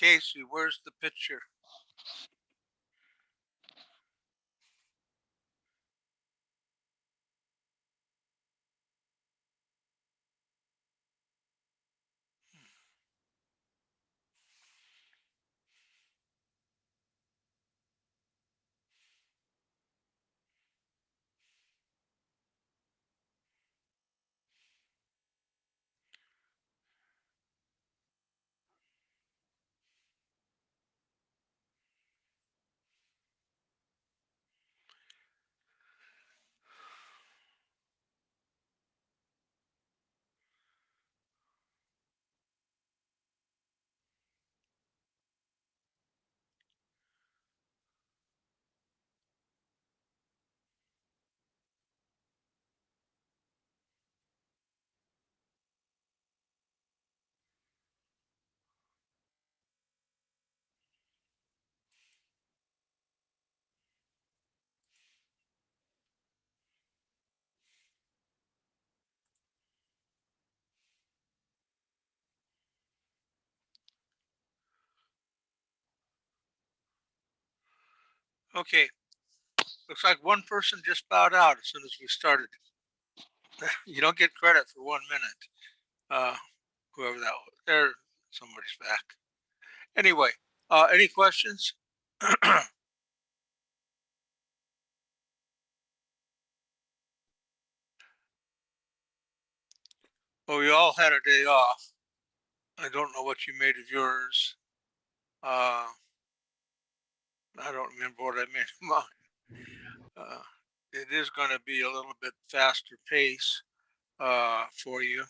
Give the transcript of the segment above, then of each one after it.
Casey, where's the picture? Okay, looks like one person just bowed out as soon as we started. You don't get credit for 1 minute. Whoever that was, there, somebody's back. Anyway, any questions? Well, we all had a day off. I don't know what you made of yours. I don't remember what I made of mine. It is going to be a little bit faster pace for you.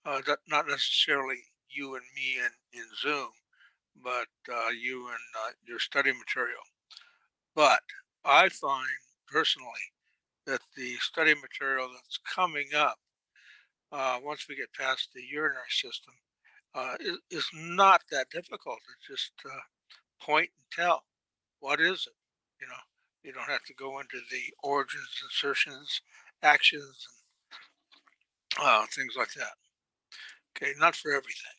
Not necessarily you and me in Zoom, but you and your study material. But I find personally that the study material that's coming up once we get past the urinary system is not that difficult. It's just point and tell. What is it? You know, you don't have to go into the origins, insertions, actions, and things like that. Okay, not for everything.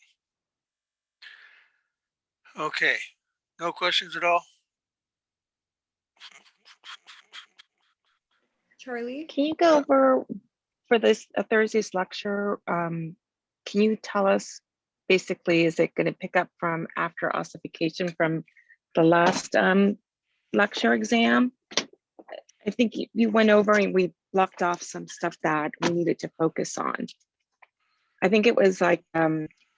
Okay, no questions at all? Charlie? Can you go over for this Thursday's lecture? Can you tell us basically, is it going to pick up from after ossification from the last lecture exam? I think you went over and we blocked off some stuff that we needed to focus on. I think it was like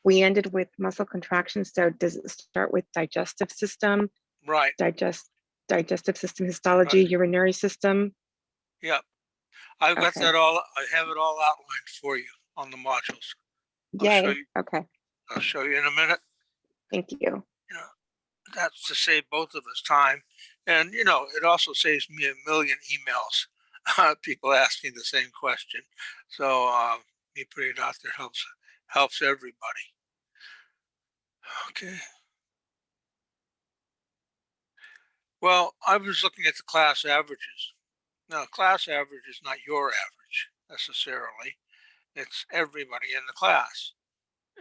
we ended with muscle contractions. So does it start with digestive system? Right. Digestive system histology, right. Urinary system? Yep. I've got that all, I have it all outlined for you on the modules. Yay. Okay. I'll show you in a minute. Thank you. Yeah, that's to save both of us time. And, you know, it also saves me a million emails, people asking the same question. So me putting it out there helps everybody. Okay. Well, I was looking at the class averages. Now, class average is not your average necessarily. It's everybody in the class.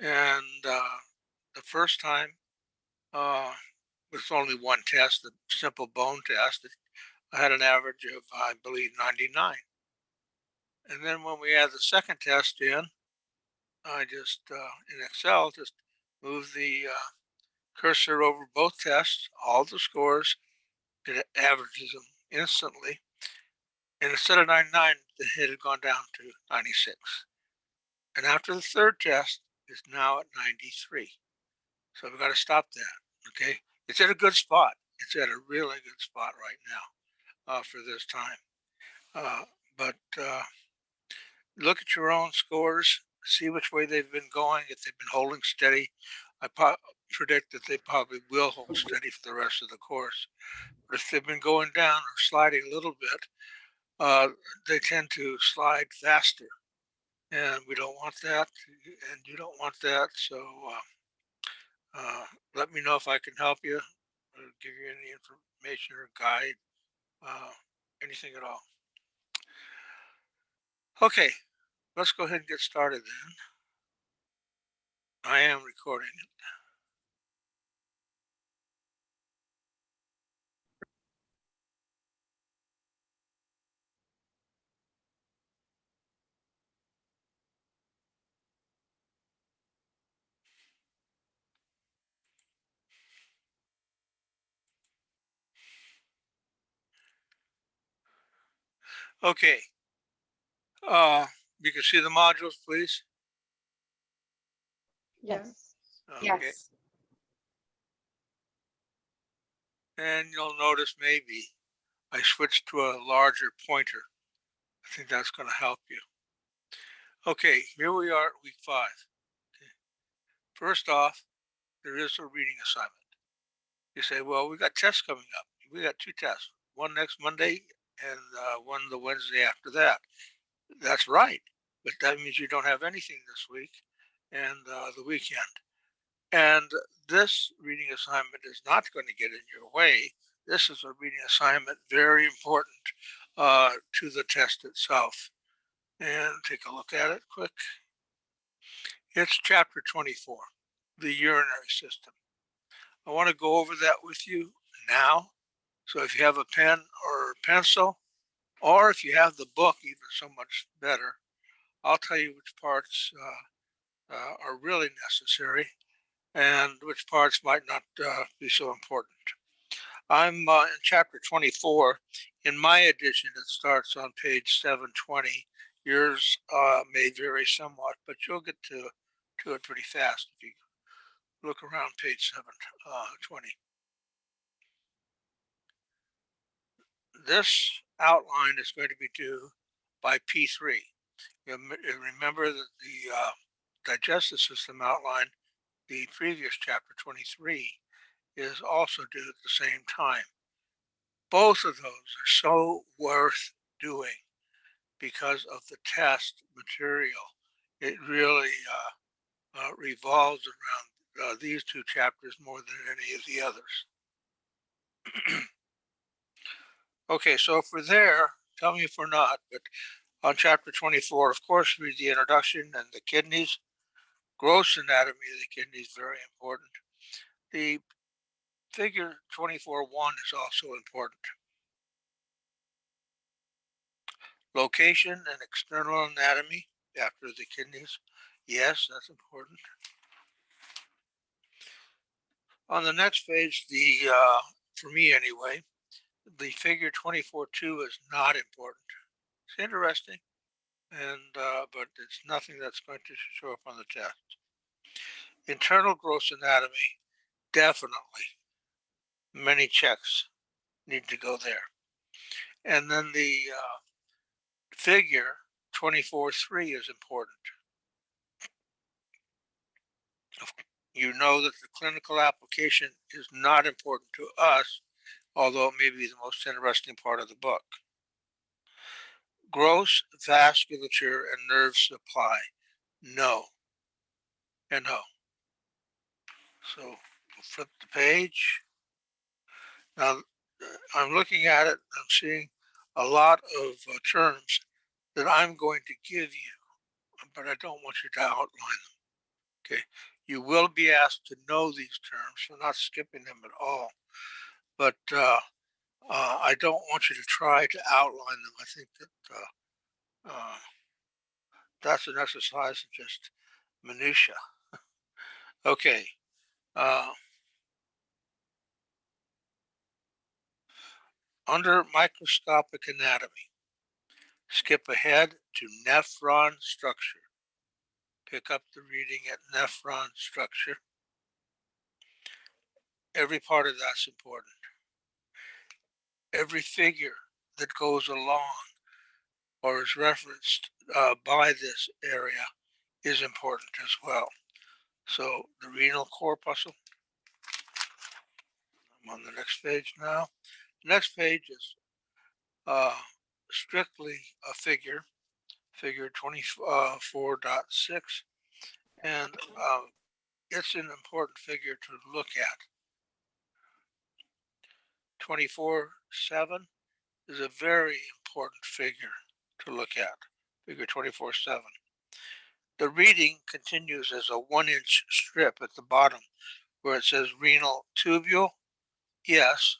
And the first time, with only one test, the simple bone test, I had an average of, I believe, 99. And then when we add the second test in, I just, in Excel, just move the cursor over both tests, all the scores, it averages them instantly. And instead of 99, the hit had gone down to 96. And after the third test, it's now at 93. So we've got to stop that, okay? It's at a good spot. It's at a really good spot right now for this time. But look at your own scores, see which way they've been going. If they've been holding steady, I predict that they probably will hold steady for the rest of the course. But if they've been going down or sliding a little bit, they tend to slide faster. And we don't want that, and you don't want that. So let me know if I can help you, or give you any information or guide, anything at all. Okay, let's go ahead and get started then. I am recording it. Okay. You can see the modules, please. Yes. Okay. Yes. And you'll notice maybe I switched to a larger pointer. I think that's going to help you. Okay, here we are at week 5. Okay. First off, there is a reading assignment. You say, well, we got tests coming up. We got 2 tests, one next Monday and one the Wednesday after that. That's right, but that means you don't have anything this week and the weekend. And this reading assignment is not going to get in your way. This is a reading assignment very important to the test itself. And take a look at it quick. It's chapter 24, the urinary system. I want to go over that with you now. So if you have a pen or pencil, or if you have the book, even so much better, I'll tell you which parts are really necessary and which parts might not be so important. I'm in chapter 24. In my edition, it starts on page 720. Yours may vary somewhat, but you'll get to it pretty fast if you look around page 720. This outline is going to be due by P3. You remember that the digestive system outline, the previous chapter 23, is also due at the same time. Both of those are so worth doing because of the test material. It really revolves around these 2 chapters more than any of the others. Okay, so if we're there, tell me if we're not, but on chapter 24, of course, read the introduction and the kidneys. Gross anatomy of the kidneys, very important. The figure 24.1 is also important. Location and external anatomy after the kidneys. Yes, that's important. On the next page, for me anyway, the figure 24.2 is not important. It's interesting, and but it's nothing that's going to show up on the test. Internal gross anatomy, definitely. Many checks need to go there. And then the figure 24.3 is important. You know that the clinical application is not important to us, although it may be the most interesting part of the book. Gross vasculature and nerve supply, no and no. So we'll flip the page. Now I'm looking at it, I'm seeing a lot of terms that I'm going to give you, but I don't want you to outline them. Okay, you will be asked to know these terms, so not skipping them at all. But I don't want you to try to outline them. I think that that's an exercise in just minutia. Okay. Under microscopic anatomy, skip ahead to nephron structure. Pick up the reading at nephron structure. Every part of that's important. Every figure that goes along or is referenced by this area is important as well. So the renal corpuscle, I'm on the next page now. The next page is strictly a figure 24.6, and it's an important figure to look at. 24.7 is a very important figure to look at, figure 24.7. The reading continues as a 1-inch strip at the bottom where it says renal tubule. Yes,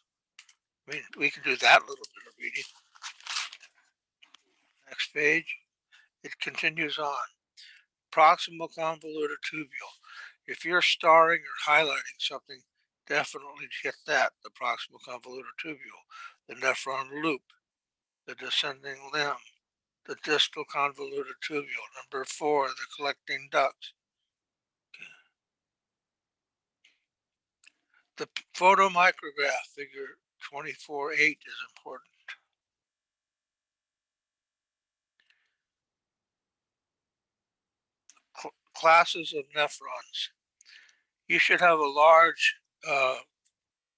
we can do that little bit of reading. Next page, it continues on. Proximal convoluted tubule. If you're starring or highlighting something, definitely hit that, the proximal convoluted tubule, the nephron loop. the descending limb, the distal convoluted tubule. Number 4, the collecting ducts. The photomicrograph, figure 24.8, is important. Classes of nephrons. You should have a large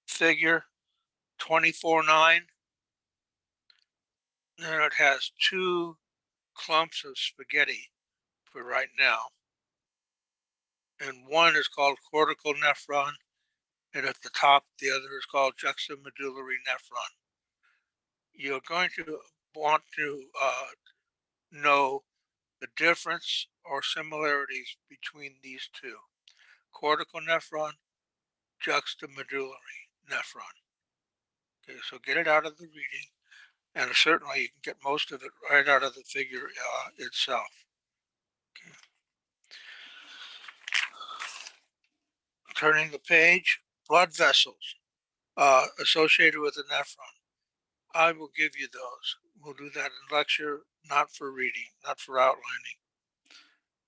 figure 24.9, and it has 2 clumps of spaghetti for right now. And one is called cortical nephron, and at the top, the other is called juxtamedullary nephron. You're going to want to know the difference or similarities between these two: cortical nephron, juxtamedullary nephron. Okay, so get it out of the reading, and certainly you can get most of it right out of the figure itself. Okay. Turning the page, blood vessels associated with the nephron. I will give you those. We'll do that in lecture, not for reading, not for outlining.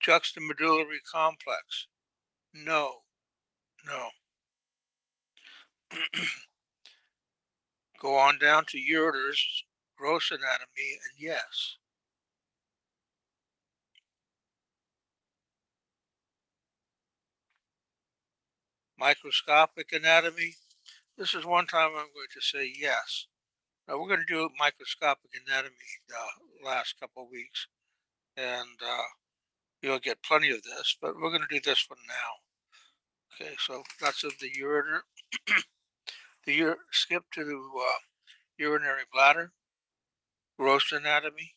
Juxtamedullary complex. No, no. Go on down to ureters, gross anatomy, and yes. Microscopic anatomy. This is one time I'm going to say yes. Now we're going to do microscopic anatomy the last couple of weeks, and you'll get plenty of this, but we're going to do this one now. Okay, so that's of the ureter. Skip to the urinary bladder, gross anatomy.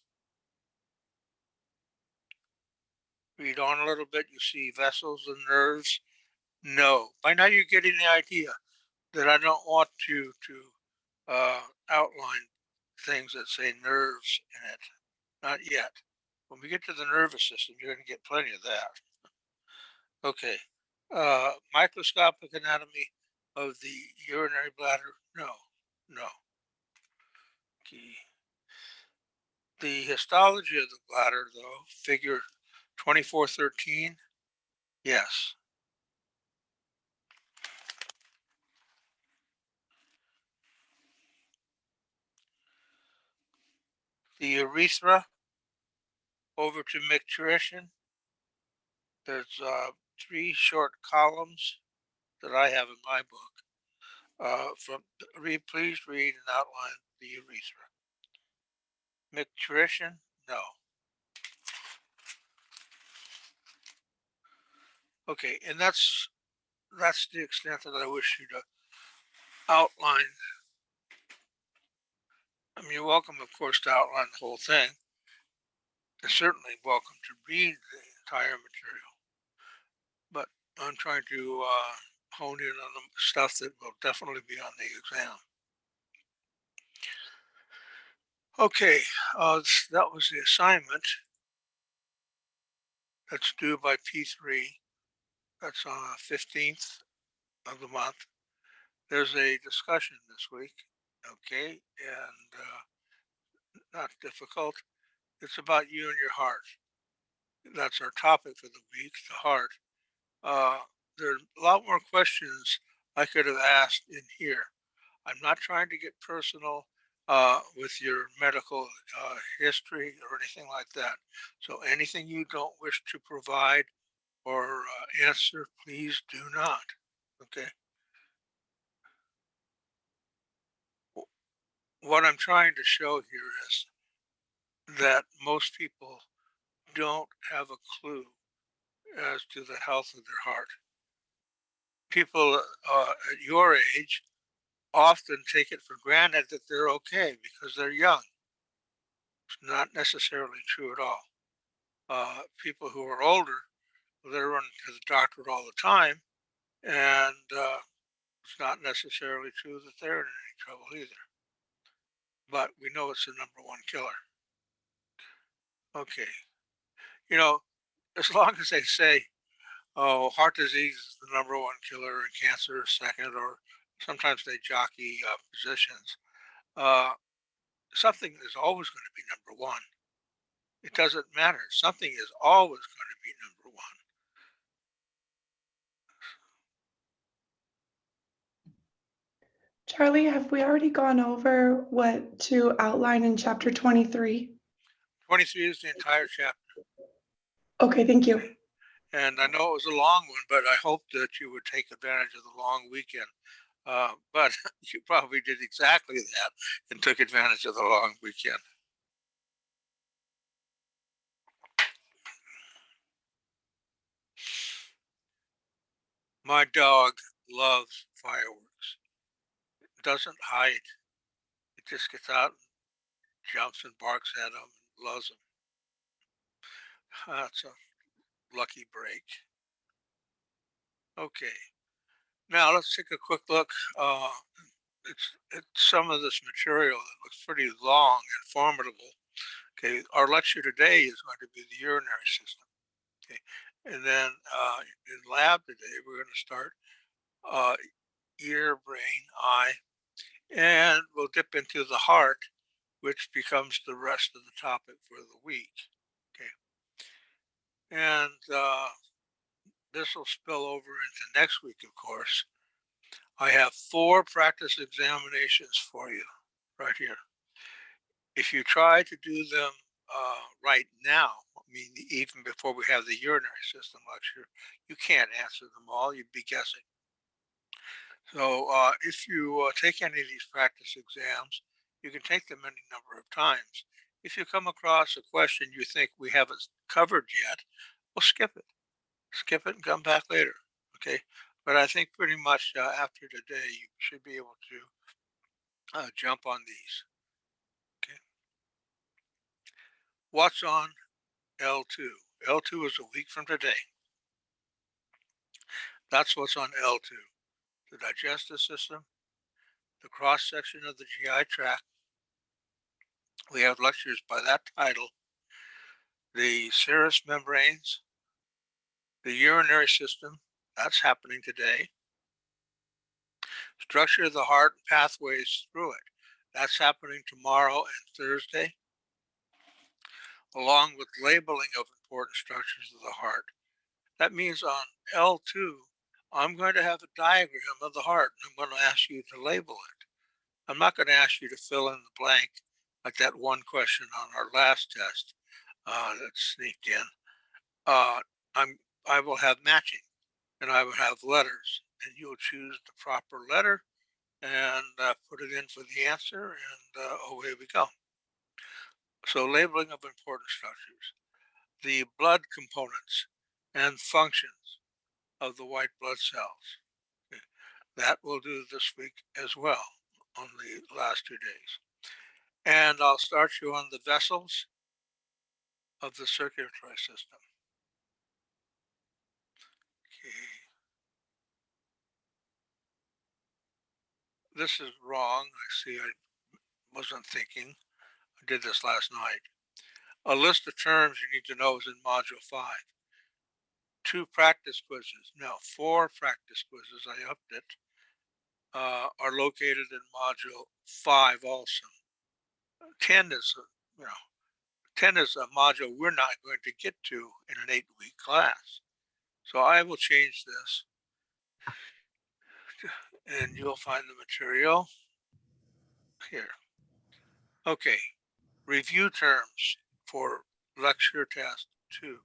Read on a little bit, you see vessels and nerves. No, by now you're getting the idea that I don't want you to outline things that say nerves in it. Not yet. When we get to the nervous system, you're going to get plenty of that. Okay. Microscopic anatomy of the urinary bladder. No, no. Okay. The histology of the bladder, though, figure 2413. Yes. The urethra over to micturition. There's 3 short columns that I have in my book. Please read and outline the urethra. Micturition, no. Okay, and that's the extent that I wish you to outline. I mean, you're welcome, of course, to outline the whole thing. You're certainly welcome to read the entire material, but I'm trying to hone in on the stuff that will definitely be on the exam. Okay, that was the assignment. That's due by P3. That's on the 15th of the month. There's a discussion this week, okay, and not difficult. It's about you and your heart. That's our topic for the week, the heart. There are a lot more questions I could have asked in here. I'm not trying to get personal with your medical history or anything like that. So anything you don't wish to provide or answer, please do not. Okay. What I'm trying to show here is that most people don't have a clue as to the health of their heart. People at your age often take it for granted that they're okay because they're young. It's not necessarily true at all. People who are older, they're running to the doctor all the time, and it's not necessarily true that they're in any trouble either. But we know it's the #1 killer. Okay. You know, as long as they say, oh, heart disease is the #1 killer and cancer is second, or sometimes they jockey positions. Uh, something is always going to be number one. It doesn't matter. Something is always going to be number one. Charlie, have we already gone over what to outline in chapter 23? 23 is the entire chapter. Okay, thank you. And I know it was a long one, but I hope that you would take advantage of the long weekend. But you probably did exactly that and took advantage of the long weekend. My dog loves fireworks. It doesn't hide. It just gets out and jumps and barks at them and loves them. That's a lucky break. Okay, now let's take a quick look. It's some of this material that looks pretty long and formidable. Okay, our lecture today is going to be the urinary system. Okay, and then in lab today we're going to start ear, brain, eye, and we'll dip into the heart, which becomes the rest of the topic for the week. Okay, and this will spill over into next week, of course. I have 4 practice examinations for you right here. If you try to do them right now, I mean, even before we have the urinary system lecture, you can't answer them all. You'd be guessing. So if you take any of these practice exams, you can take them any number of times. If you come across a question you think we haven't covered yet, well, skip it. Skip it and come back later. Okay. But I think pretty much after today, you should be able to jump on these. Okay. What's on L2? L2 is a week from today. That's what's on L2. The digestive system, the cross section of the GI tract. We have lectures by that title. The serous membranes, the urinary system, that's happening today. Structure of the heart and pathways through it, that's happening tomorrow and Thursday, along with labeling of important structures of the heart. That means on L2, I'm going to have a diagram of the heart and I'm going to ask you to label it. I'm not going to ask you to fill in the blank like that one question on our last test that sneaked in. I will have matching and I will have letters and you'll choose the proper letter and put it in for the answer and away we go. So labeling of important structures, the blood components and functions of the white blood cells. Okay. That we'll do this week as well on the last 2 days. And I'll start you on the vessels of the circulatory system. Okay. This is wrong. I see I wasn't thinking. I did this last night. A list of terms you need to know is in Module 5. 2 practice quizzes, no, 4 practice quizzes, I upped it, are located in Module 5 also. 10 is, 10 is a module we're not going to get to in an 8-week class. So I will change this and you'll find the material here. Okay, review terms for lecture test 2.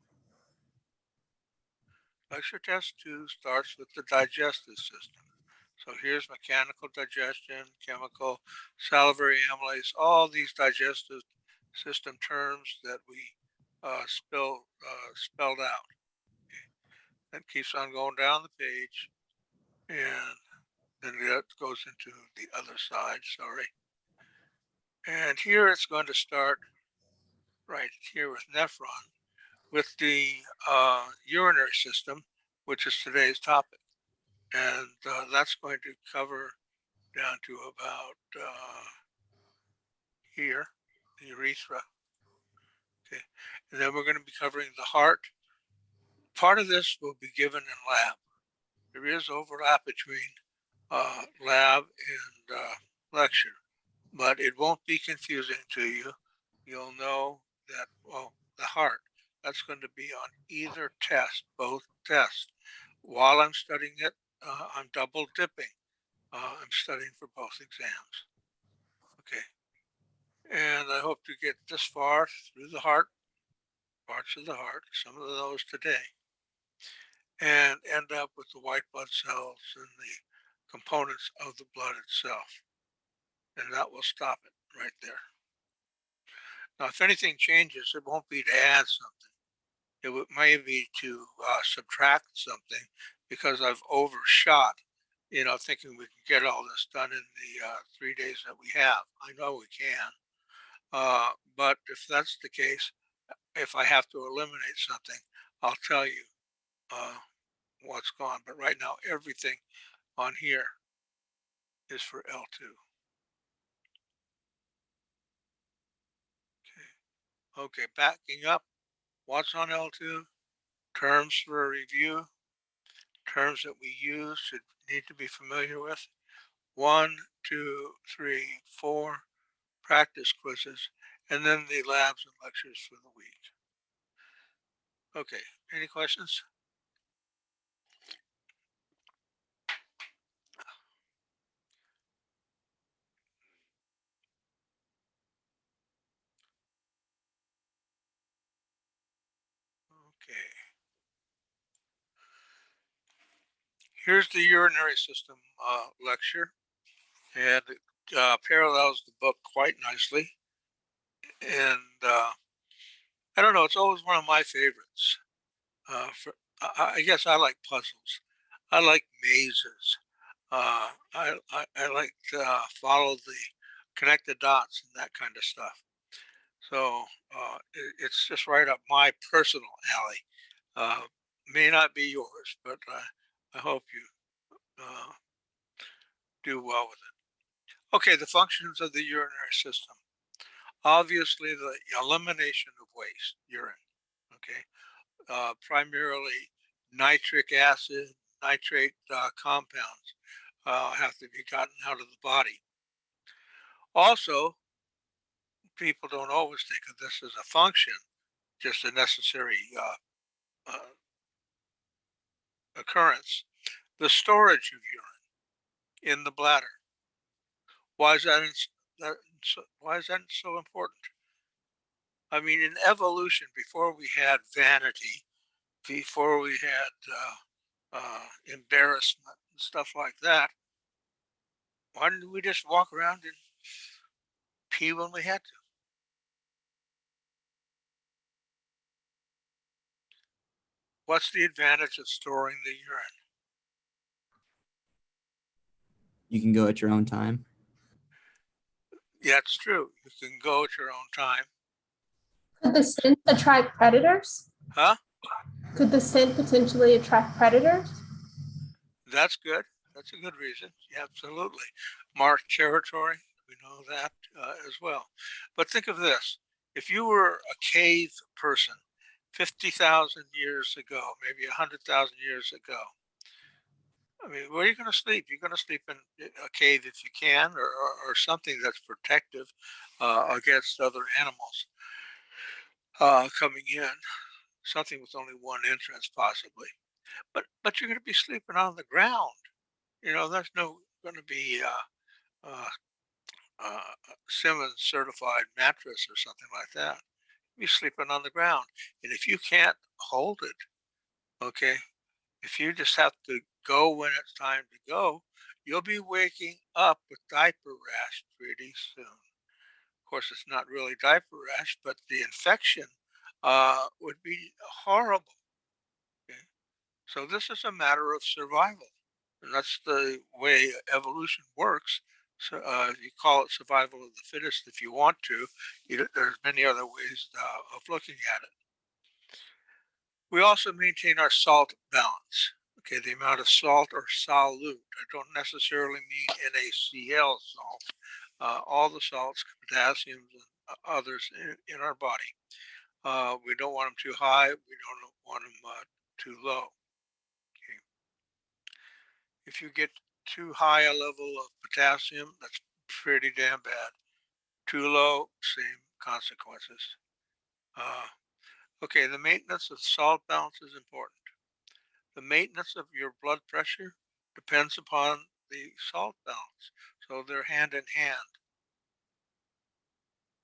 Lecture test 2 starts with the digestive system. So here's mechanical digestion, chemical, salivary amylase, all these digestive system terms that we spelled out. Okay. That keeps on going down the page and then that goes into the other side, sorry. And here it's going to start right here with nephron, with the urinary system, which is today's topic. And that's going to cover down to about here, the urethra. Okay, and then we're going to be covering the heart. Part of this will be given in lab. There is overlap between lab and lecture. but it won't be confusing to you. You'll know that, well, the heart, that's going to be on either test, both tests. While I'm studying it, I'm double dipping. I'm studying for both exams. Okay. And I hope to get this far through the heart, parts of the heart, some of those today, and end up with the white blood cells and the components of the blood itself. And that will stop it right there. Now, if anything changes, it won't be to add something. May be to subtract something because I've overshot, thinking we can get all this done in the 3 days that we have. I know we can. But if that's the case, if I have to eliminate something, I'll tell you what's gone. But right now, everything on here is for L2. Okay, backing up, what's on L2? Terms for review, terms that we use should need to be familiar with. 1, 2, 3, 4 practice quizzes, and then the labs and lectures for the week. Okay, any questions? Okay. Here's the urinary system lecture, and it parallels the book quite nicely. And I don't know, it's always one of my favorites. I guess I like puzzles. I like mazes. I like to follow the connect the dots and that kind of stuff. So it's just right up my personal alley. May not be yours, but I hope you do well with it. Okay, the functions of the urinary system. Obviously, the elimination of waste, urine. Okay, primarily nitric acid, nitrate compounds have to be gotten out of the body. Also, people don't always think of this as a function, just a necessary uh, occurrence. The storage of urine in the bladder. Why is why is that so important? I mean, in evolution, before we had vanity, before we had embarrassment and stuff like that, why didn't we just walk around and pee when we had to? What's the advantage of storing the urine? You can go at your own time. Yeah, it's true. You can go at your own time. Could the scent attract predators? Huh? Could the scent potentially attract predators? That's good. That's a good reason. Yeah, absolutely. Marked territory, we know that as well. But think of this. If you were a cave person 50,000 years ago, maybe 100,000 years ago, I mean, where are you going to sleep? You're going to sleep in a cave if you can, or something that's protective against other animals coming in, something with only one entrance possibly. But you're going to be sleeping on the ground. There's no going to be Simmons certified mattress or something like that. You're sleeping on the ground. And if you can't hold it, okay, if you just have to go when it's time to go, you'll be waking up with diaper rash pretty soon. Of course, it's not really diaper rash, but the infection would be horrible. Okay? So this is a matter of survival. And that's the way evolution works. So you call it survival of the fittest if you want to. There's many other ways of looking at it. We also maintain our salt balance. Okay, the amount of salt or solute. I don't necessarily mean NaCl salt. All the salts, potassiums, and others in our body. We don't want them too high. We don't want them too low. Okay. If you get too high a level of potassium, that's pretty damn bad. Too low, same consequences. Okay, the maintenance of salt balance is important. The maintenance of your blood pressure depends upon the salt balance. So they're hand in hand.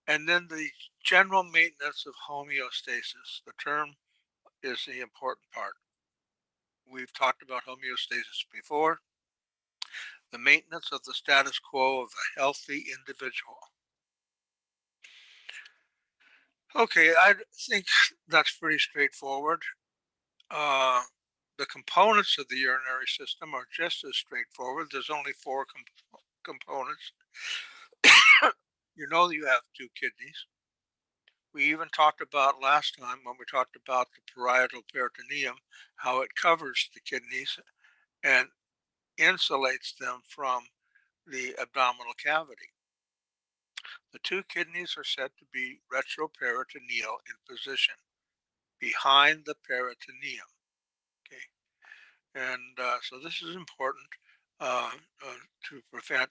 And then the general maintenance of homeostasis. The term is the important part. We've talked about homeostasis before. The maintenance of the status quo of a healthy individual. Okay, I think that's pretty straightforward. The components of the urinary system are just as straightforward. There's only four components. You know you have two kidneys. We even talked about last time when we talked about the parietal peritoneum, how it covers the kidneys and insulates them from the abdominal cavity. The two kidneys are said to be retroperitoneal in position, behind the peritoneum. Okay, and so this is important to prevent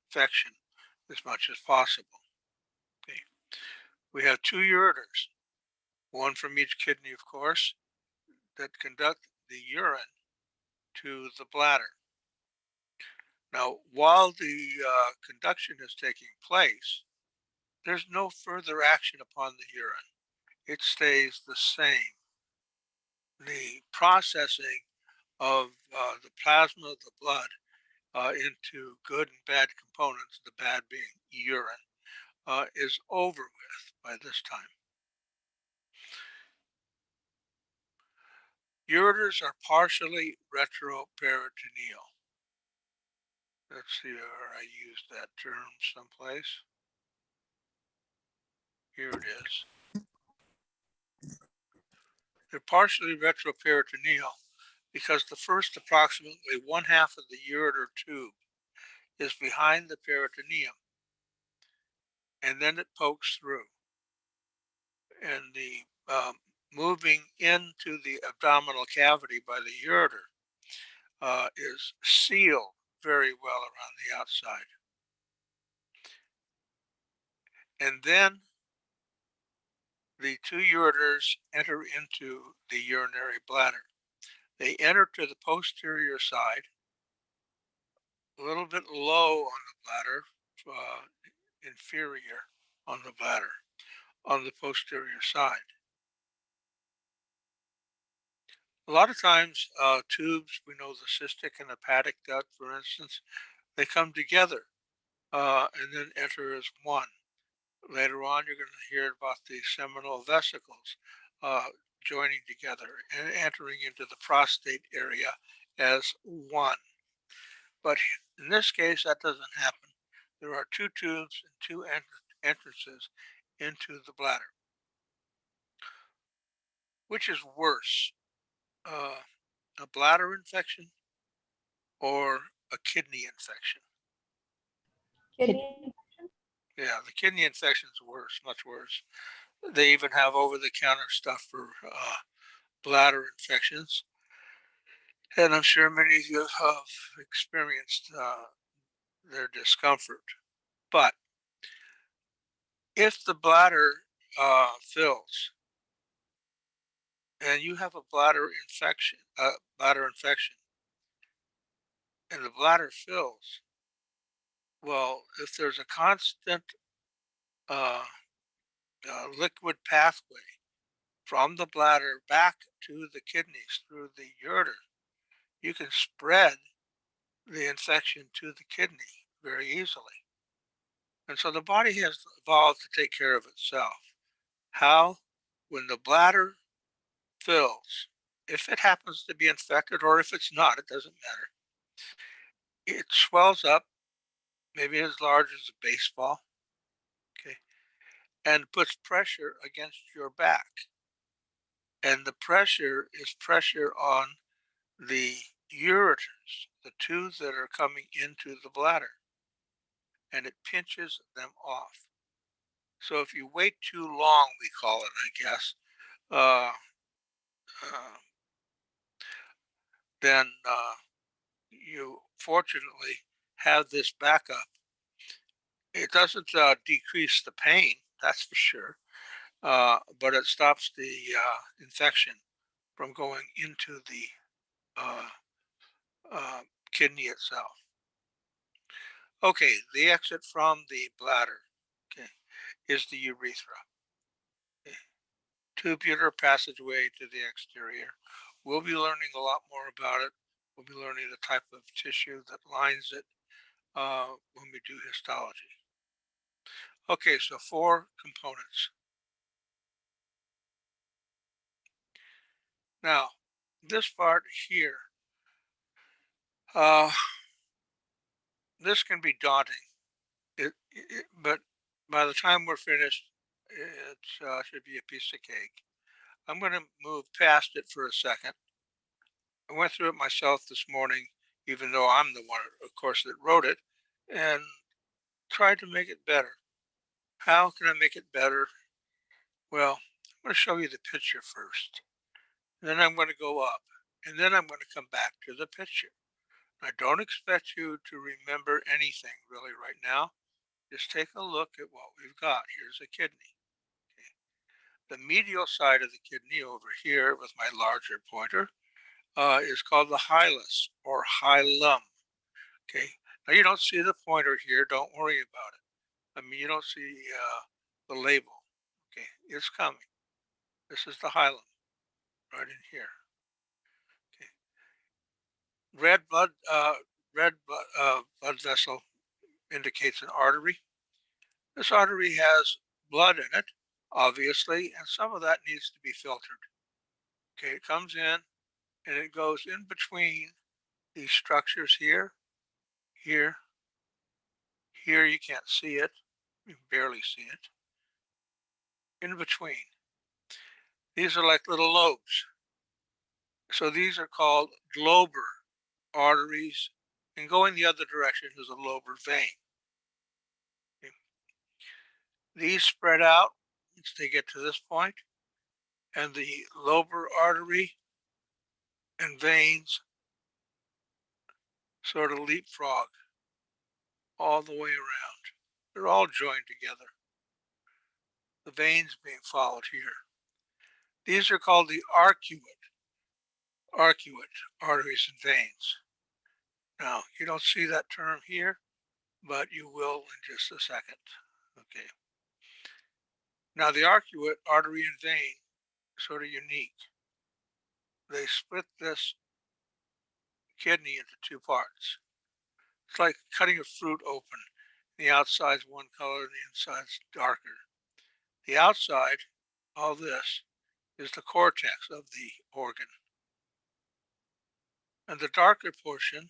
infection as much as possible. Okay, we have two ureters, one from each kidney, of course, that conduct the urine to the bladder. Now, while the conduction is taking place, there's no further action upon the urine. It stays the same. The processing of the plasma of the blood into good and bad components, the bad being urine, is over with by this time. Ureters are partially retroperitoneal. Let's see where I used that term someplace. Here it is. They're partially retroperitoneal because the first approximately 1/2 of the ureter tube is behind the peritoneum, and then it pokes through. And the moving into the abdominal cavity by the ureter is sealed very well around the outside. And then the two ureters enter into the urinary bladder. They enter to the posterior side, a little bit low on the bladder, inferior on the bladder, on the posterior side. A lot of times, tubes, we know the cystic and hepatic duct, for instance, they come together and then enter as one. Later on, you're going to hear about the seminal vesicles joining together and entering into the prostate area as one. But in this case, that doesn't happen. There are two tubes and two entrances into the bladder. Which is worse, a bladder infection or a kidney infection? Kidney. Yeah, the kidney infection is worse, much worse. They even have over-the-counter stuff for bladder infections. And I'm sure many of you have experienced their discomfort. But if the bladder fills and you have a bladder infection, and the bladder fills, well, if there's a constant liquid pathway from the bladder back to the kidneys through the ureter, you can spread the infection to the kidney very easily. And so the body has evolved to take care of itself. How? When the bladder fills, if it happens to be infected or if it's not, it doesn't matter. It swells up, maybe as large as a baseball, okay, and puts pressure against your back. And the pressure is pressure on the ureters, the two that are coming into the bladder, and it pinches them off. So if you wait too long, we call it, I guess, uh, uh, then you fortunately have this backup It doesn't decrease the pain, that's for sure, but it stops the infection from going into the uh, uh, kidney itself. Okay, the exit from the bladder, okay, is the urethra. Okay. Tubular passageway to the exterior. We'll be learning a lot more about it. We'll be learning the type of tissue that lines it when we do histology. Okay, so 4 components. Now, this part here, this can be daunting. But by the time we're finished, it should be a piece of cake. I'm going to move past it for a second. I went through it myself this morning, even though I'm the one, of course, that wrote it, and tried to make it better. How can I make it better? Well, I'm going to show you the picture first. Then I'm going to go up, and then I'm going to come back to the picture. I don't expect you to remember anything really right now. Just take a look at what we've got. Here's a kidney. Okay. The medial side of the kidney over here with my larger pointer is called the hilus or hilum. Okay. Now you don't see the pointer here. Don't worry about it. I mean, you don't see the label. Okay. It's coming. This is the hilum right in here. Okay. Red blood, blood vessel indicates an artery. This artery has blood in it, obviously, and some of that needs to be filtered. Okay, it comes in and it goes in between these structures here, here, here. You can't see it, you can barely see it. In between. These are like little lobes. So these are called lobar arteries, and going the other direction is a lobar vein. Okay. These spread out once they get to this point, and the lobar artery and veins sort of leapfrog all the way around. They're all joined together. The veins being followed here. These are called the arcuate arteries and veins. Now, you don't see that term here, but you will in just a second. Okay. Now, the arcuate artery and vein is sort of unique. They split this kidney into 2 parts. It's like cutting a fruit open. The outside's one color and the inside's darker. The outside, all this, is the cortex of the organ. And the darker portion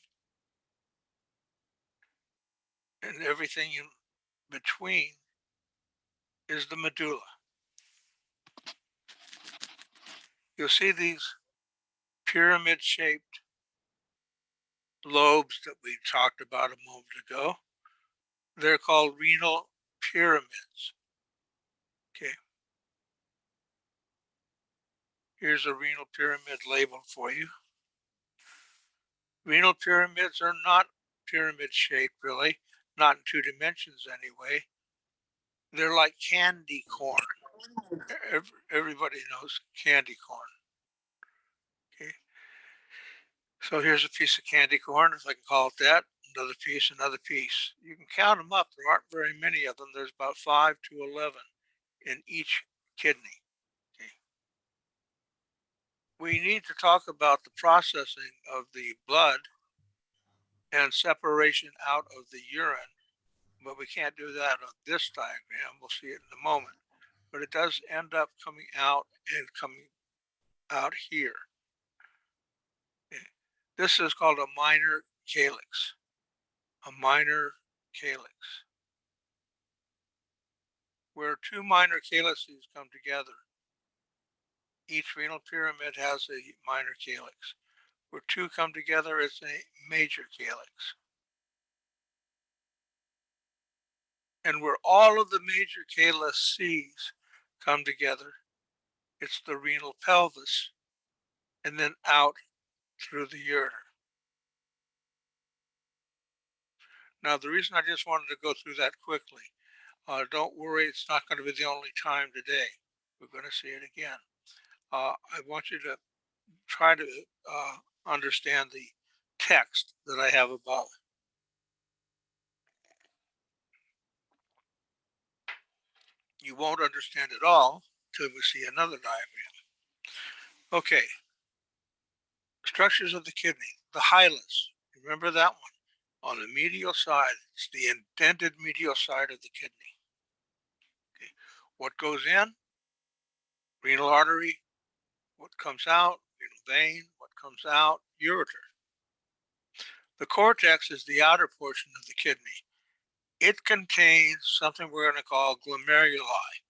and everything in between is the medulla. You'll see these pyramid-shaped lobes that we talked about a moment ago. They're called renal pyramids. Okay. Here's a renal pyramid labeled for you. Renal pyramids are not pyramid shaped, really, not in 2 dimensions anyway. They're like candy corn. Everybody knows candy corn. Okay. So here's a piece of candy corn, if I can call it that. Another piece, another piece. You can count them up. There aren't very many of them. There's about 5 to 11 in each kidney. Okay. We need to talk about the processing of the blood and separation out of the urine, but we can't do that on this diagram. We'll see it in a moment. But it does end up coming out and coming out here. Okay. This is called a minor calyx. A minor calyx. Where 2 minor calyces come together. Each renal pyramid has a minor calyx. Where 2 come together, it's a major calyx. And where all of the major calyces come together, it's the renal pelvis, and then out through the ureter. Now, the reason I just wanted to go through that quickly, don't worry, it's not going to be the only time today. We're going to see it again. I want you to try to understand the text that I have above. You won't understand it all till we see another diagram. Okay, structures of the kidney, the hilus, remember that one? On the medial side, it's the indented medial side of the kidney. Okay. What goes in? Renal artery. What comes out? Renal vein. What comes out? Ureter. The cortex is the outer portion of the kidney. It contains something we're going to call glomeruli,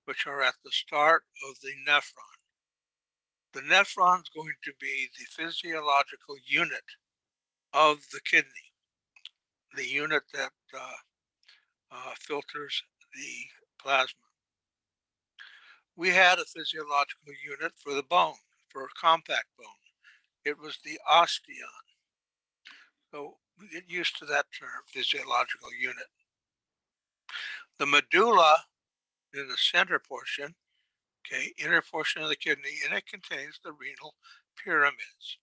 which are at the start of the nephron. The nephron is going to be the physiological unit of the kidney, the unit that filters the plasma. We had a physiological unit for the bone, for a compact bone. It was the osteon. So we get used to that term, physiological unit. The medulla in the center portion, okay, inner portion of the kidney, and it contains the renal pyramids.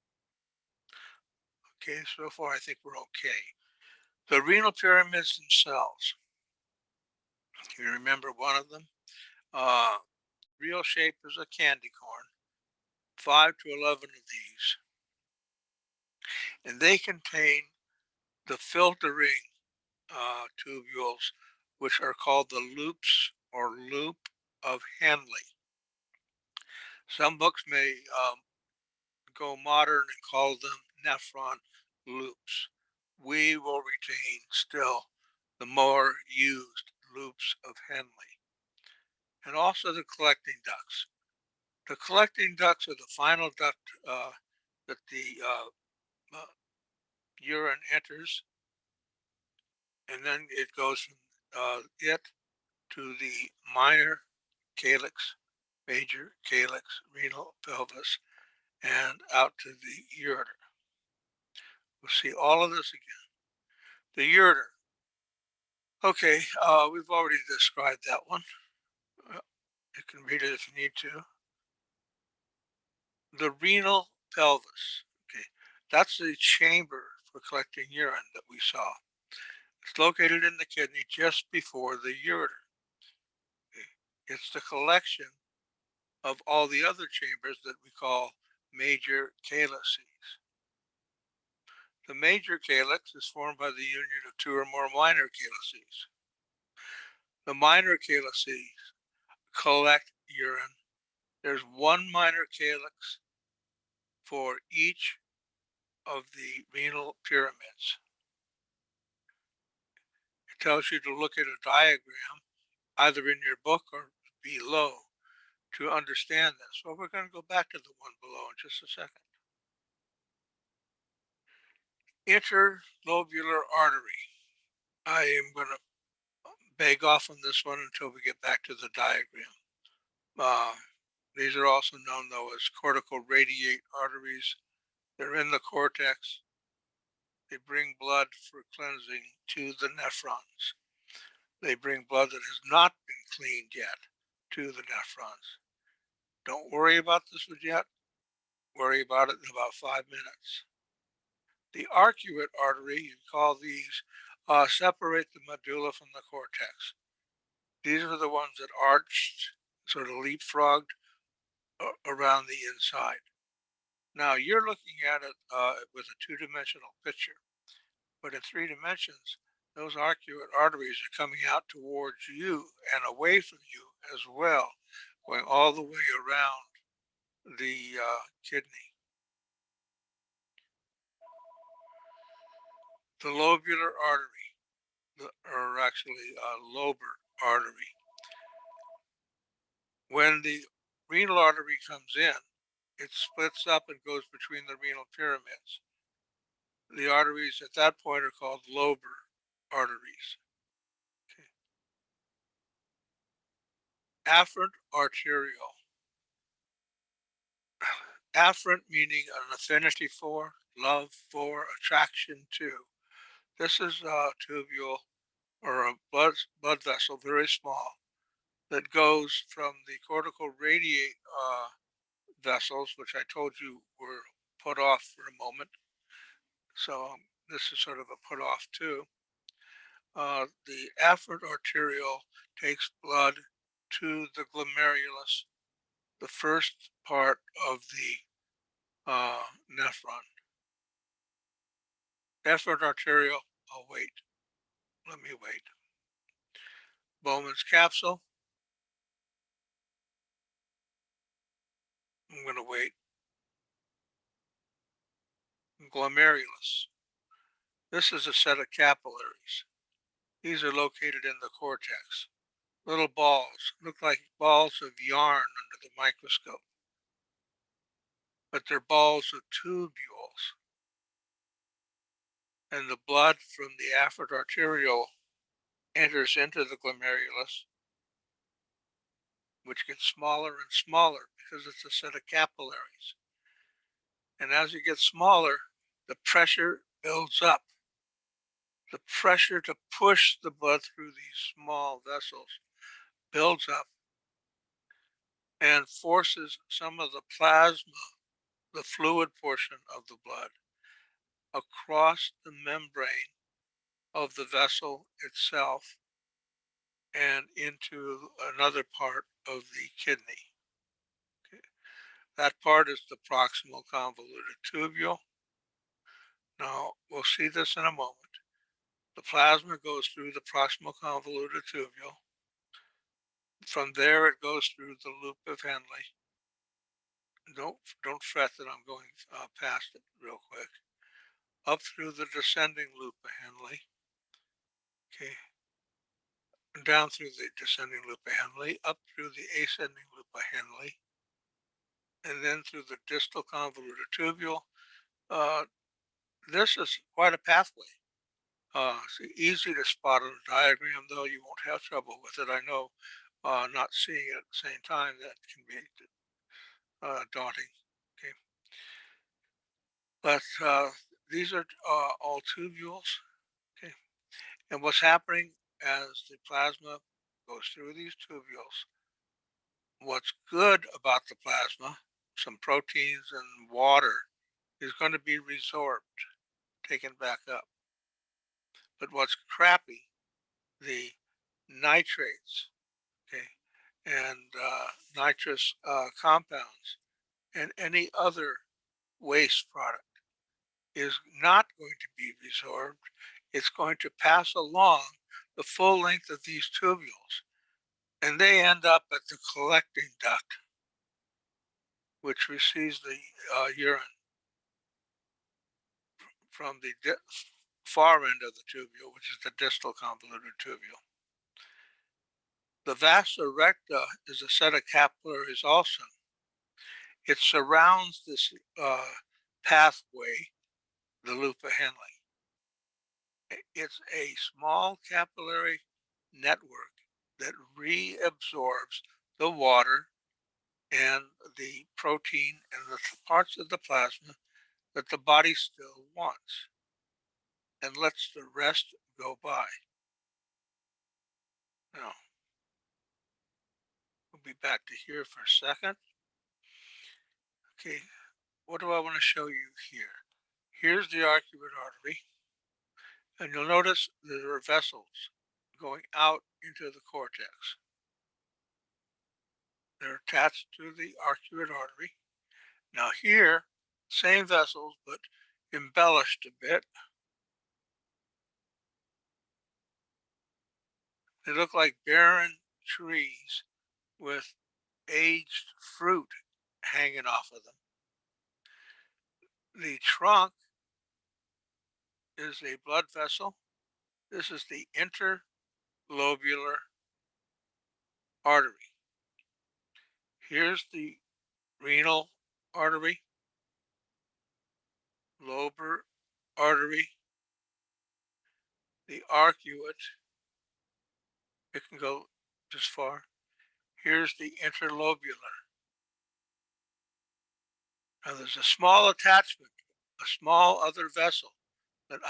Okay, so far I think we're okay. The renal pyramids themselves, you remember one of them? Real shape is a candy corn, 5 to 11 of these. And they contain the filtering tubules, which are called the loops or loop of Henle. Some books may go modern and call them nephron loops. We will retain still the more used loops of Henle. And also the collecting ducts. The collecting ducts are the final duct that the urine enters, and then it goes from it to the minor calyx, major calyx, renal pelvis, and out to the ureter. We'll see all of this again. The ureter. Okay, we've already described that one. You can read it if you need to. The renal pelvis. Okay, that's the chamber for collecting urine that we saw. It's located in the kidney just before the ureter. Okay. It's the collection of all the other chambers that we call major calyces. The major calyx is formed by the union of 2 or more minor calyces. The minor calyces collect urine. There's 1 minor calyx for each of the renal pyramids. It tells you to look at a diagram, either in your book or below, to understand this. Well, we're going to go back to the one below in just a second. Interlobular artery. I am going to beg off on this one until we get back to the diagram. These are also known, though, as cortical radiate arteries. They're in the cortex. They bring blood for cleansing to the nephrons. They bring blood that has not been cleaned yet to the nephrons. Don't worry about this one yet. Worry about it in about 5 minutes. The arcuate artery, you call these, separate the medulla from the cortex. These are the ones that arched, sort of leapfrogged around the inside. Now you're looking at it with a 2-dimensional picture, but in 3 dimensions, those arcuate arteries are coming out towards you and away from you as well, going all the way around the kidney. The lobular artery, or actually lobar artery. When the renal artery comes in, it splits up and goes between the renal pyramids. The arteries at that point are called lobar arteries. Okay. Afferent arteriole. Afferent meaning an affinity for, love for, attraction to. This is a tubule or a blood vessel, very small, that goes from the cortical radiate vessels, which I told you were put off for a moment. So this is sort of a put off too. The afferent arteriole takes blood to the glomerulus, the first part of the nephron. Afferent arteriole, I'll wait. Let me wait. Bowman's capsule, I'm going to wait. Glomerulus. This is a set of capillaries. These are located in the cortex. Little balls, look like balls of yarn under the microscope, but they're balls of tubules. And the blood from the afferent arteriole enters into the glomerulus, which gets smaller and smaller because it's a set of capillaries. And as it gets smaller, the pressure builds up. The pressure to push the blood through these small vessels builds up and forces some of the plasma, the fluid portion of the blood, across the membrane of the vessel itself and into another part of the kidney. Okay. That part is the proximal convoluted tubule. Now, we'll see this in a moment. The plasma goes through the proximal convoluted tubule. From there, it goes through the loop of Henle. Don't fret that I'm going past it real quick. Up through the descending loop of Henle. Okay. Down through the descending loop of Henle, up through the ascending loop of Henle, and then through the distal convoluted tubule. This is quite a pathway. It's easy to spot on a diagram, though you won't have trouble with it. I know not seeing it at the same time, that can be daunting. Okay. But these are all tubules. Okay. And what's happening as the plasma goes through these tubules, what's good about the plasma, some proteins and water, is going to be resorbed, taken back up. But what's crappy, the nitrates, okay, and nitrous compounds, and any other waste product is not going to be resorbed. It's going to pass along the full length of these tubules, and they end up at the collecting duct, which receives the urine from the far end of the tubule, which is the distal convoluted tubule. The vasa recta is a set of capillaries also. It surrounds this pathway, the loop of Henle. It's a small capillary network that reabsorbs the water and the protein and the parts of the plasma that the body still wants, and lets the rest go by. Now, we'll be back to here for a second. Okay, what do I want to show you here? Here's the arcuate artery, and you'll notice there are vessels going out into the cortex. They're attached to the arcuate artery. Now here, same vessels, but embellished a bit. They look like barren trees with aged fruit hanging off of them. The trunk is a blood vessel. This is the interlobular artery. Here's the renal artery, lobar artery, the arcuate. It can go this far. Here's the interlobular. Now there's a small attachment, a small other vessel that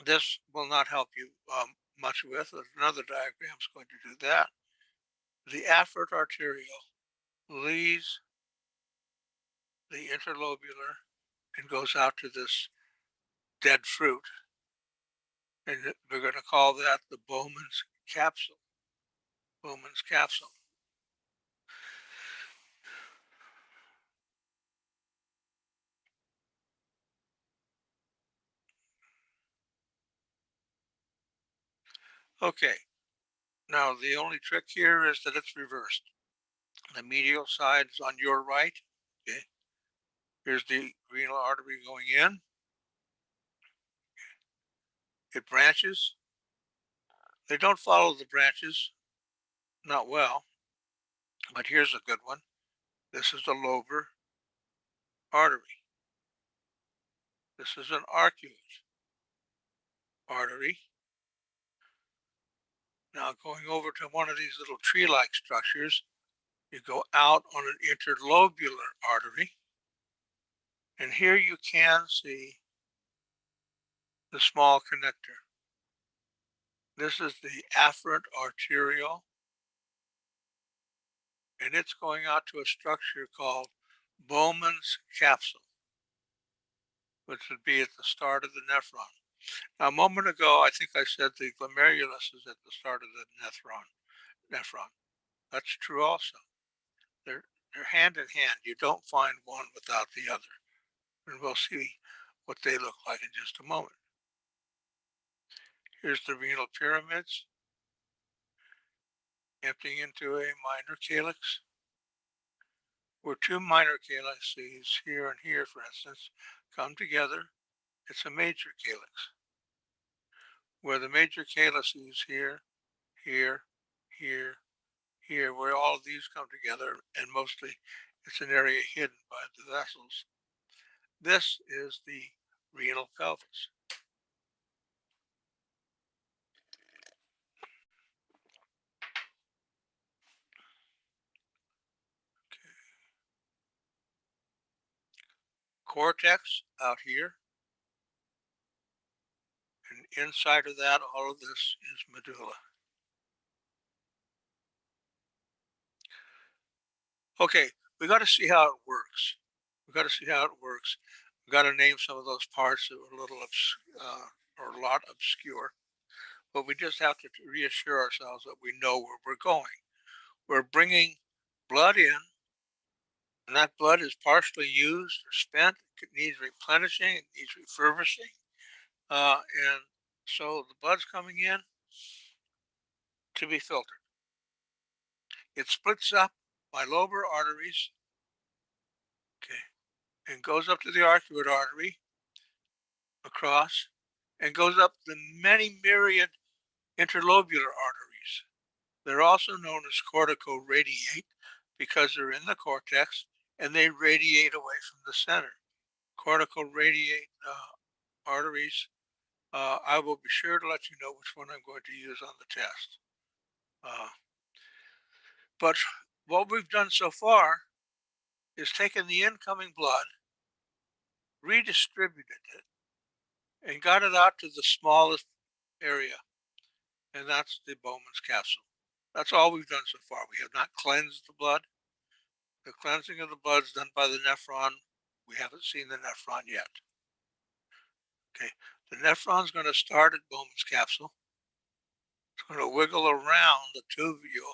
This will not help you much with. Another diagram is going to do that. The afferent arteriole leaves the interlobular and goes out to this dead fruit. And we're going to call that the Bowman's capsule. Bowman's capsule. Okay, now the only trick here is that it's reversed. The medial side is on your right. Okay, here's the renal artery going in. It branches. They don't follow the branches, not well, but here's a good one. This is the lobar artery. This is an arcuate artery. Now going over to one of these little tree-like structures, you go out on an interlobular artery. And here you can see the small connector. This is the afferent arteriole, and it's going out to a structure called Bowman's capsule, which would be at the start of the nephron. Now, a moment ago, I think I said the glomerulus is at the start of the nephron. That's true also. They're hand in hand. You don't find one without the other. And we'll see what they look like in just a moment. Here's the renal pyramids emptying into a minor calyx, where two minor calyces here and here, for instance, come together. It's a major calyx. Where the major calyces here, here, here, here, where all of these come together, and mostly it's an area hidden by the vessels. This is the renal pelvis. Cortex out here, and inside of that, all of this is medulla. Okay, we got to see how it works. We got to see how it works. We got to name some of those parts that were a little or a lot obscure, but we just have to reassure ourselves that we know where we're going. We're bringing blood in, and that blood is partially used or spent. It needs replenishing, it needs refurbishing, and so the blood's coming in to be filtered. It splits up by lobar arteries, okay, and goes up to the arcuate artery across, and goes up the many myriad interlobular arteries. They're also known as cortico-radiate because they're in the cortex and they radiate away from the center. Cortico-radiate arteries, I will be sure to let you know which one I'm going to use on the test. But what we've done so far is taken the incoming blood, redistributed it, and got it out to the smallest area, and that's the Bowman's capsule. That's all we've done so far. We have not cleansed the blood. The cleansing of the blood is done by the nephron. We haven't seen the nephron yet. Okay, the nephron is going to start at Bowman's capsule. It's going to wiggle around the tubule.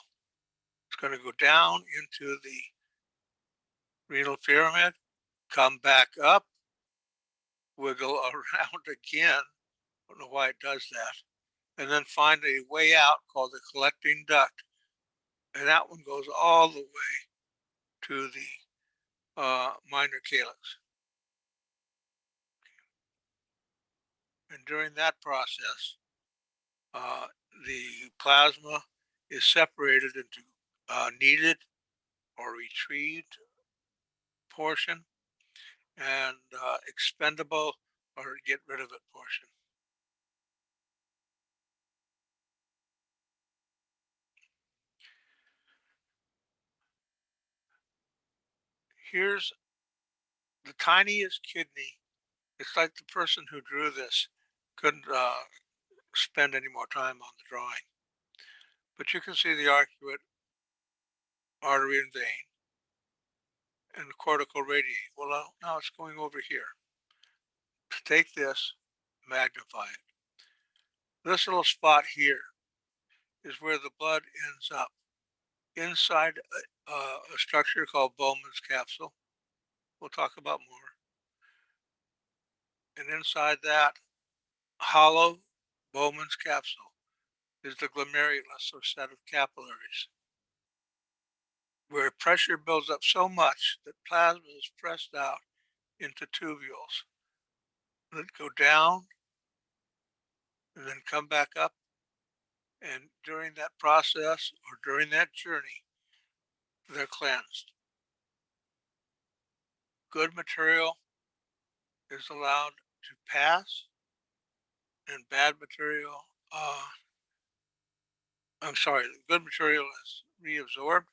It's going to go down into the renal pyramid, come back up, wiggle around again. I don't know why it does that. And then find a way out called the collecting duct. And that one goes all the way to the minor calyx. And during that process, the plasma is separated into needed or retrieved portion and expendable or get rid of it portion. Here's the tiniest kidney. It's like the person who drew this couldn't spend any more time on the drawing. But you can see the arcuate, artery and vein, and the cortical radiate. Well, now it's going over here. To take this, magnify it. This little spot here is where the blood ends up, inside a structure called Bowman's capsule. We'll talk about more. And inside that hollow Bowman's capsule is the glomerulus, or set of capillaries, where pressure builds up so much that plasma is pressed out into tubules that go down and then come back up. And during that process, or during that journey, they're cleansed. Good material is allowed to pass, and bad material, good material is reabsorbed,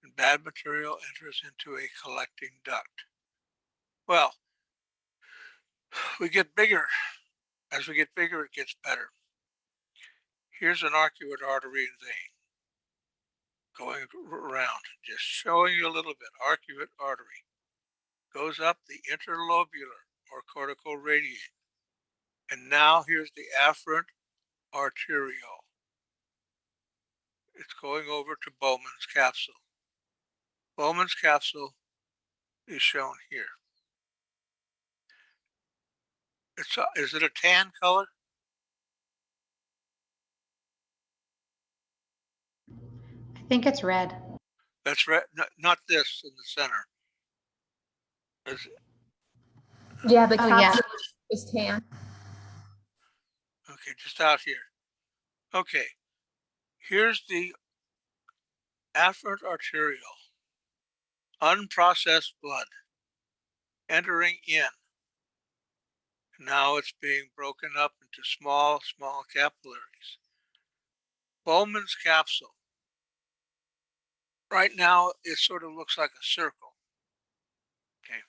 and bad material enters into a collecting duct. Well, we get bigger. As we get bigger, it gets better. Here's an arcuate artery and vein going around, just showing you a little bit. Arcuate artery goes up the interlobular or cortical radiate. And now here's the afferent arteriole. It's going over to Bowman's capsule. Bowman's capsule is shown here. Is it a tan color? I think it's red. That's red, not this in the center. Is it? Yeah, the Oh, yeah. capsule is tan. Okay, just out here. Okay, here's the afferent arteriole, unprocessed blood entering in. Now it's being broken up into small capillaries. Bowman's capsule. Right now, it sort of looks like a circle, okay,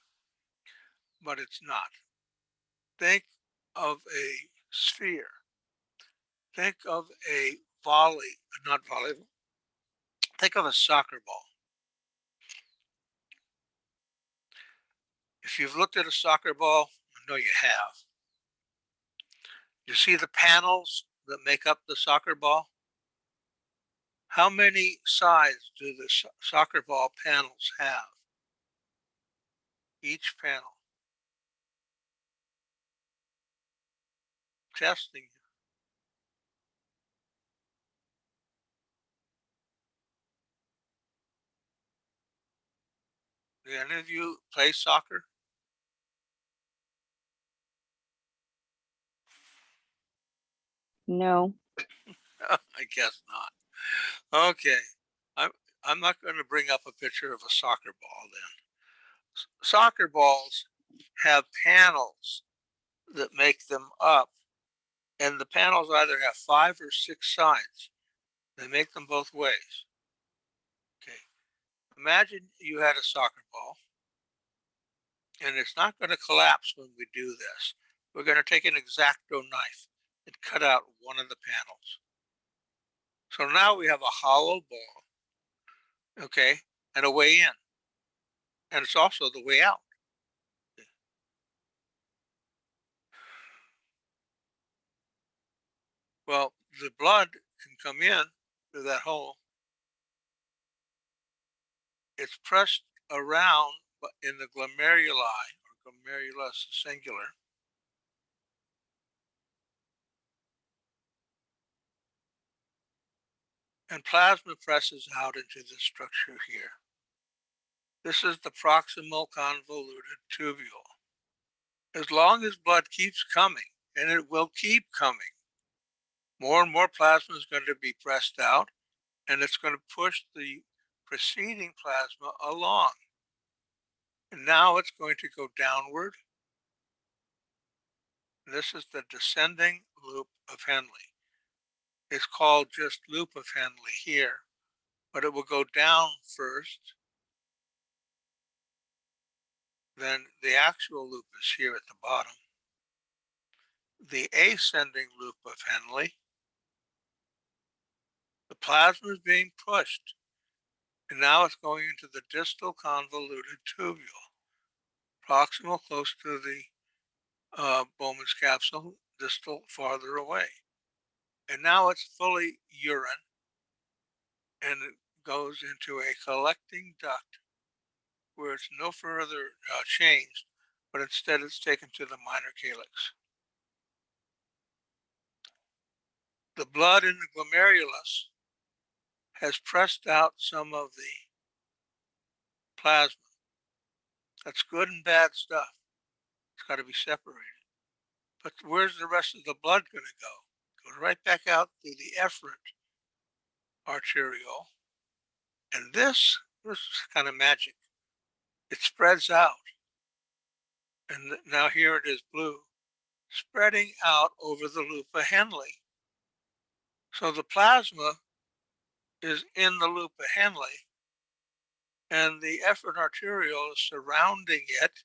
but it's not. Think of a sphere. Think of a not volleyball. Think of a soccer ball. If you've looked at a soccer ball, I know you have. You see the panels that make up the soccer ball? How many sides do the soccer ball panels have? Each panel. Testing you. Do any of you play soccer? No. I guess not. Okay, I'm not going to bring up a picture of a soccer ball then. Soccer balls have panels that make them up, and the panels either have 5 or 6 sides. They make them both ways. Okay, imagine you had a soccer ball, and it's not going to collapse when we do this. We're going to take an X-Acto knife and cut out one of the panels. So now we have a hollow ball, okay, and a way in. And it's also the way out. Well, the blood can come in through that hole. It's pressed around in the glomeruli, or glomerulus singular. And plasma presses out into this structure here. This is the proximal convoluted tubule. As long as blood keeps coming, and it will keep coming, more and more plasma is going to be pressed out, and it's going to push the preceding plasma along. And now it's going to go downward. This is the descending loop of Henle. It's called just loop of Henle here, but it will go down first. Then the actual loop is here at the bottom. the ascending loop of Henle, the plasma is being pushed, and now it's going into the distal convoluted tubule, proximal close to the Bowman's capsule, distal farther away. And now it's fully urine, and it goes into a collecting duct where it's no further changed, but instead it's taken to the minor calyx. The blood in the glomerulus has pressed out some of the plasma. That's good and bad stuff. It's got to be separated. But where's the rest of the blood going to go? Goes right back out through the efferent arteriole. And this is kind of magic. It spreads out. And now here it is blue, spreading out over the loop of Henle. So the plasma is in the loop of Henle, and the efferent arteriole is surrounding it,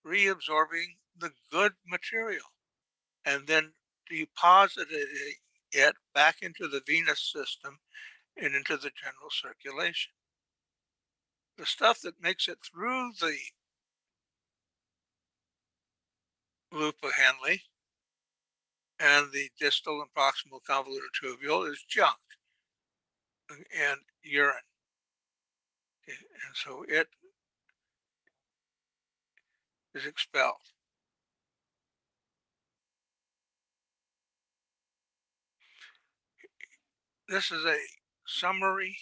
reabsorbing the good material, and then depositing it back into the venous system and into the general circulation. The stuff that makes it through the loop of Henle and the distal and proximal convoluted tubule is junk and urine. Okay, and so it is expelled. This is a summary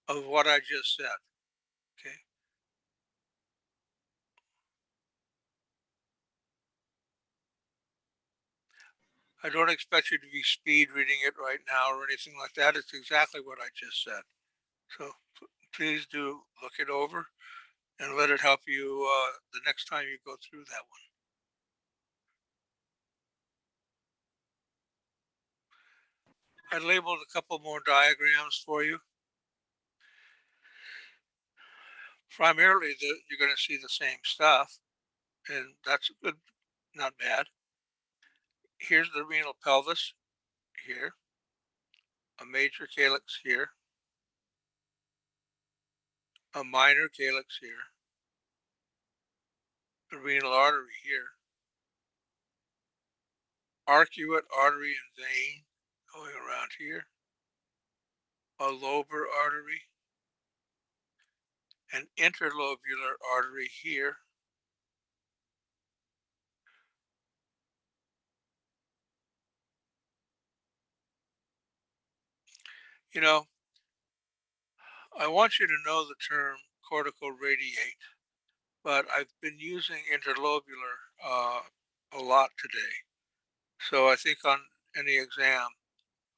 of what I just said. Okay. I don't expect you to be speed reading it right now or anything like that. It's exactly what I just said. So please do look it over and let it help you the next time you go through that one. I labeled a couple more diagrams for you. Primarily, you're going to see the same stuff, and that's good, not bad. Here's the renal pelvis here, a major calyx here, a minor calyx here, the renal artery here, arcuate artery and vein going around here, a lobar artery, an interlobular artery here, you know, I want you to know the term cortical radiate, but I've been using interlobular a lot today. So I think on any exam,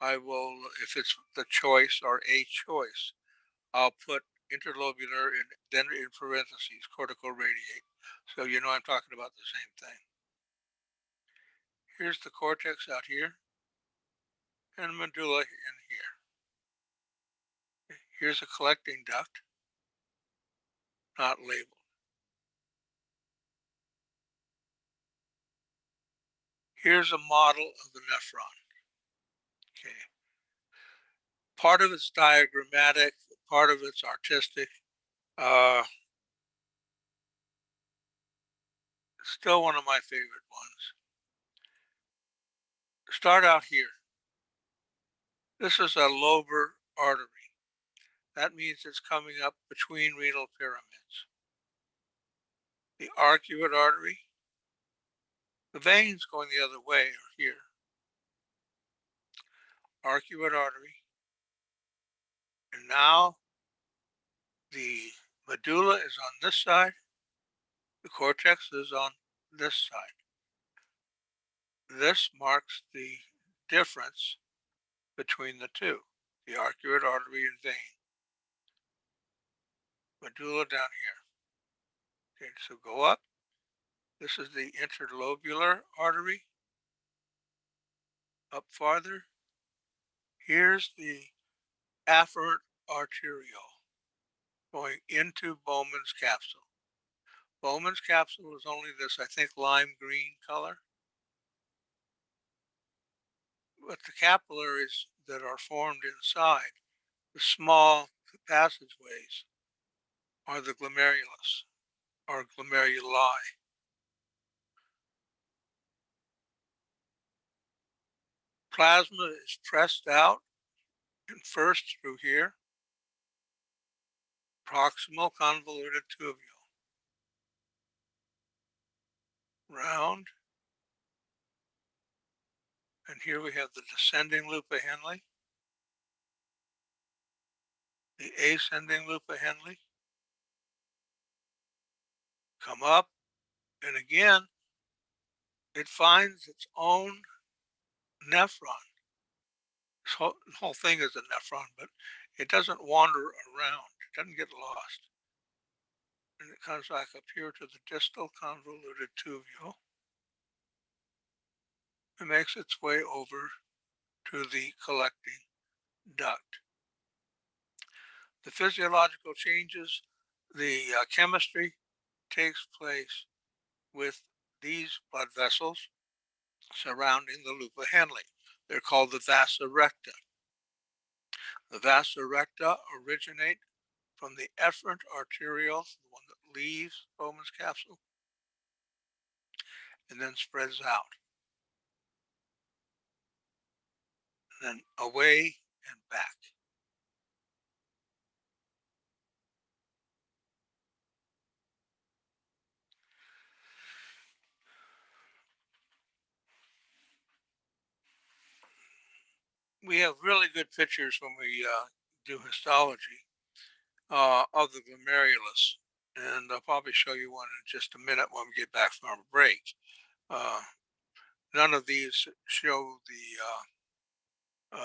I will, if it's the choice or a choice, I'll put interlobular and then in parentheses, cortical radiate. So you know I'm talking about the same thing. Here's the cortex out here and medulla in here. Here's a collecting duct, not labeled. Here's a model of the nephron. Okay. Part of it's diagrammatic, part of it's artistic. Still one of my favorite ones. Start out here. This is a lobar artery. That means it's coming up between renal pyramids. The arcuate artery, the veins going the other way are here. Arcuate artery. And now the medulla is on this side. The cortex is on this side. This marks the difference between the two, the arcuate artery and vein. Medulla down here. Okay, so go up. This is the interlobular artery. Up farther. Here's the afferent arteriole going into Bowman's capsule. Bowman's capsule is only this, I think, lime green color. But the capillaries that are formed inside, the small passageways, are the glomerulus or glomeruli. Plasma is pressed out and first through here, proximal convoluted tubule, round, and here we have the descending loop of Henle, the ascending loop of Henle, come up, and again, it finds its own nephron. This whole thing is a nephron, but it doesn't wander around. It doesn't get lost. And it comes back up here to the distal convoluted tubule. It makes its way over to the collecting duct. The physiological changes, the chemistry takes place with these blood vessels surrounding the loop of Henle. They're called the vasa recta. The vasa recta originate from the efferent arterioles, the one that leaves Bowman's capsule, and then spreads out. And then away and back. We have really good pictures when we do histology of the glomerulus, and I'll probably show you one in just a minute when we get back from our break. None of these show the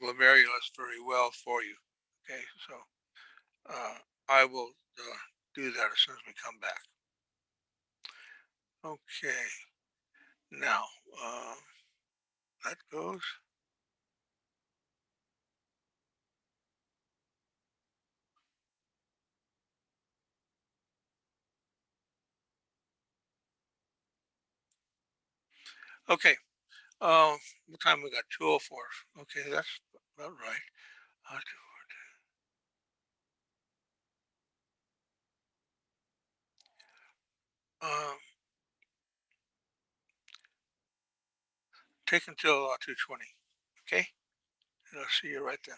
glomerulus very well for you. Okay, so I will do that as soon as we come back. Okay, now that goes. Okay, what time we got? 2:04. Okay, that's about right. Take until 2:20. Okay, and I'll see you right then.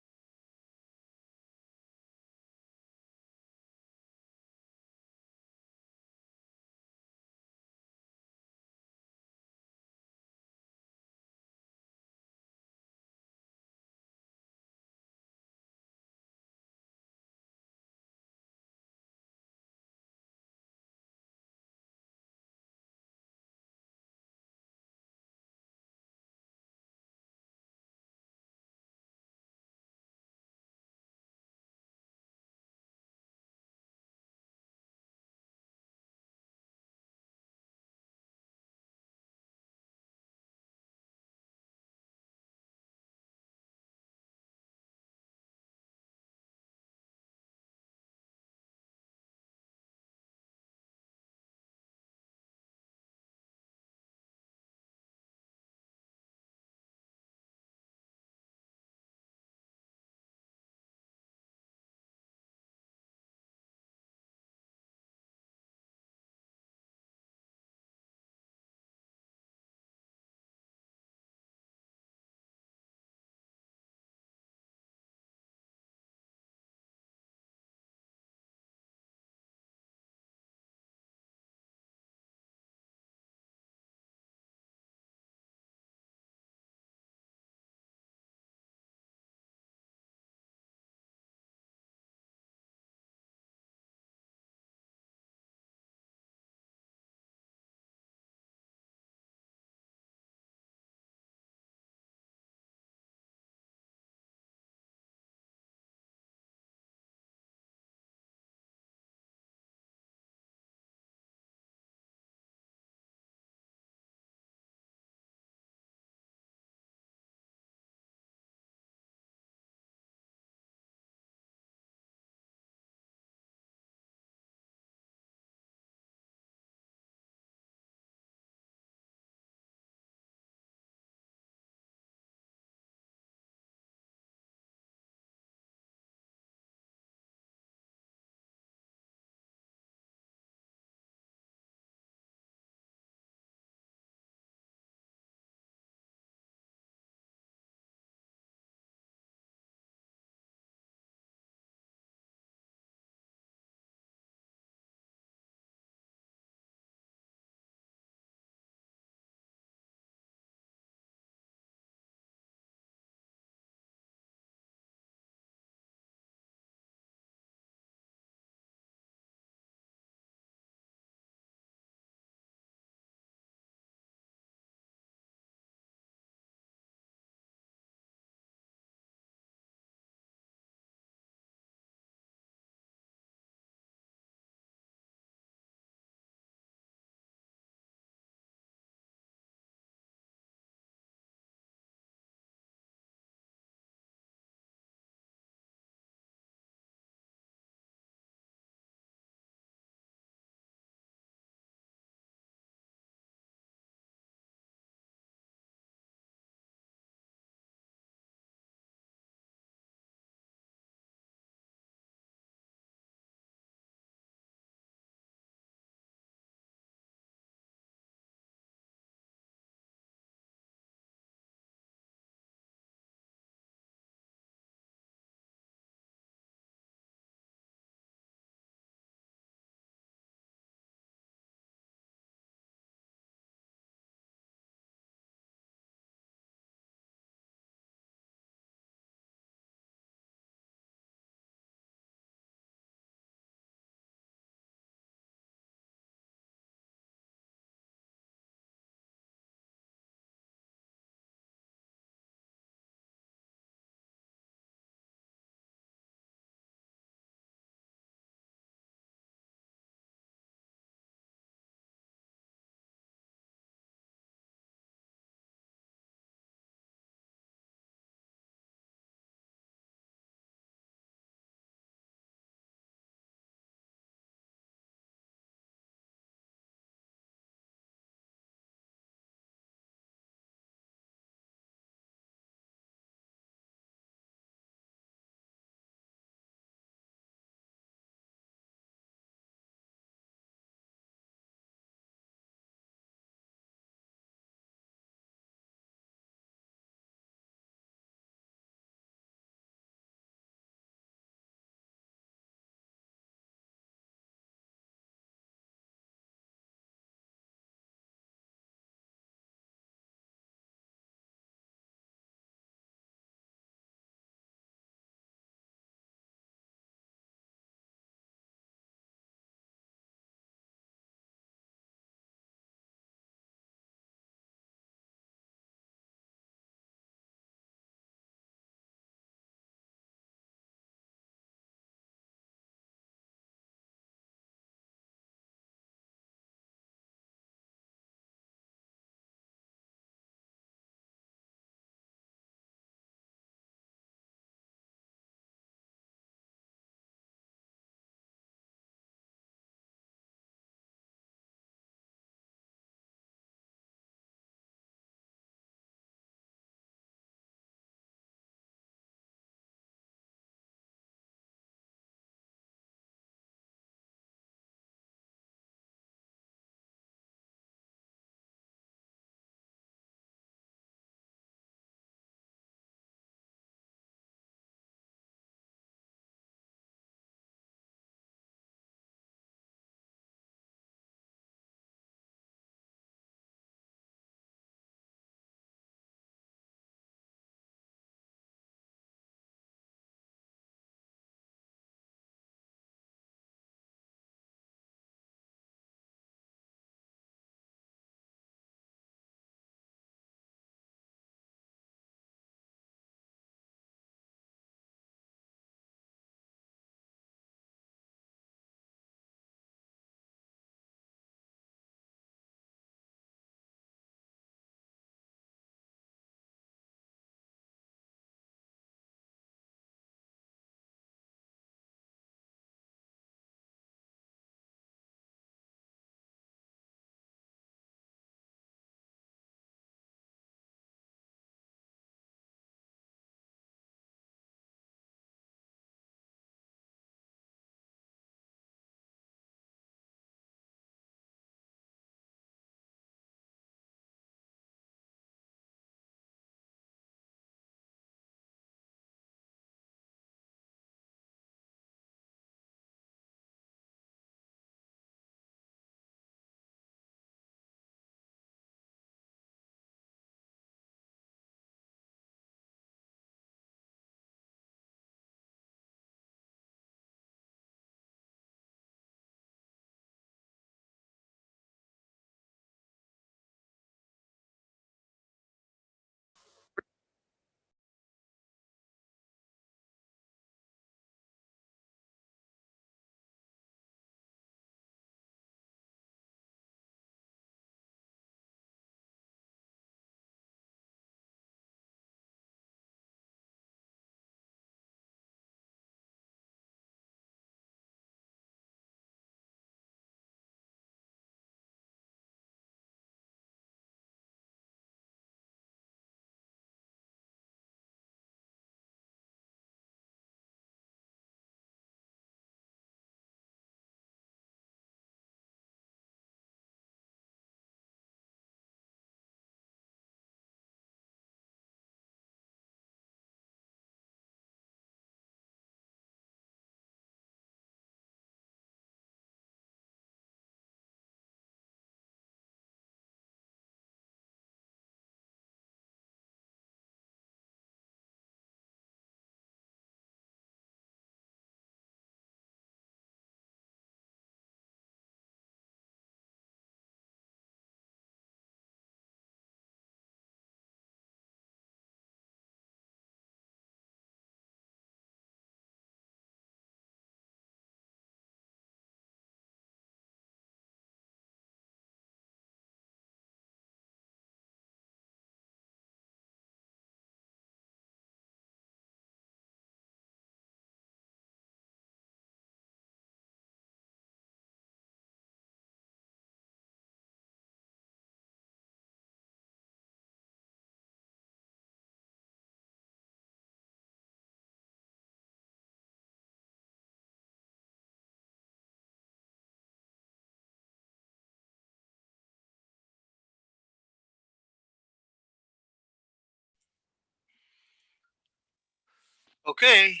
Okay.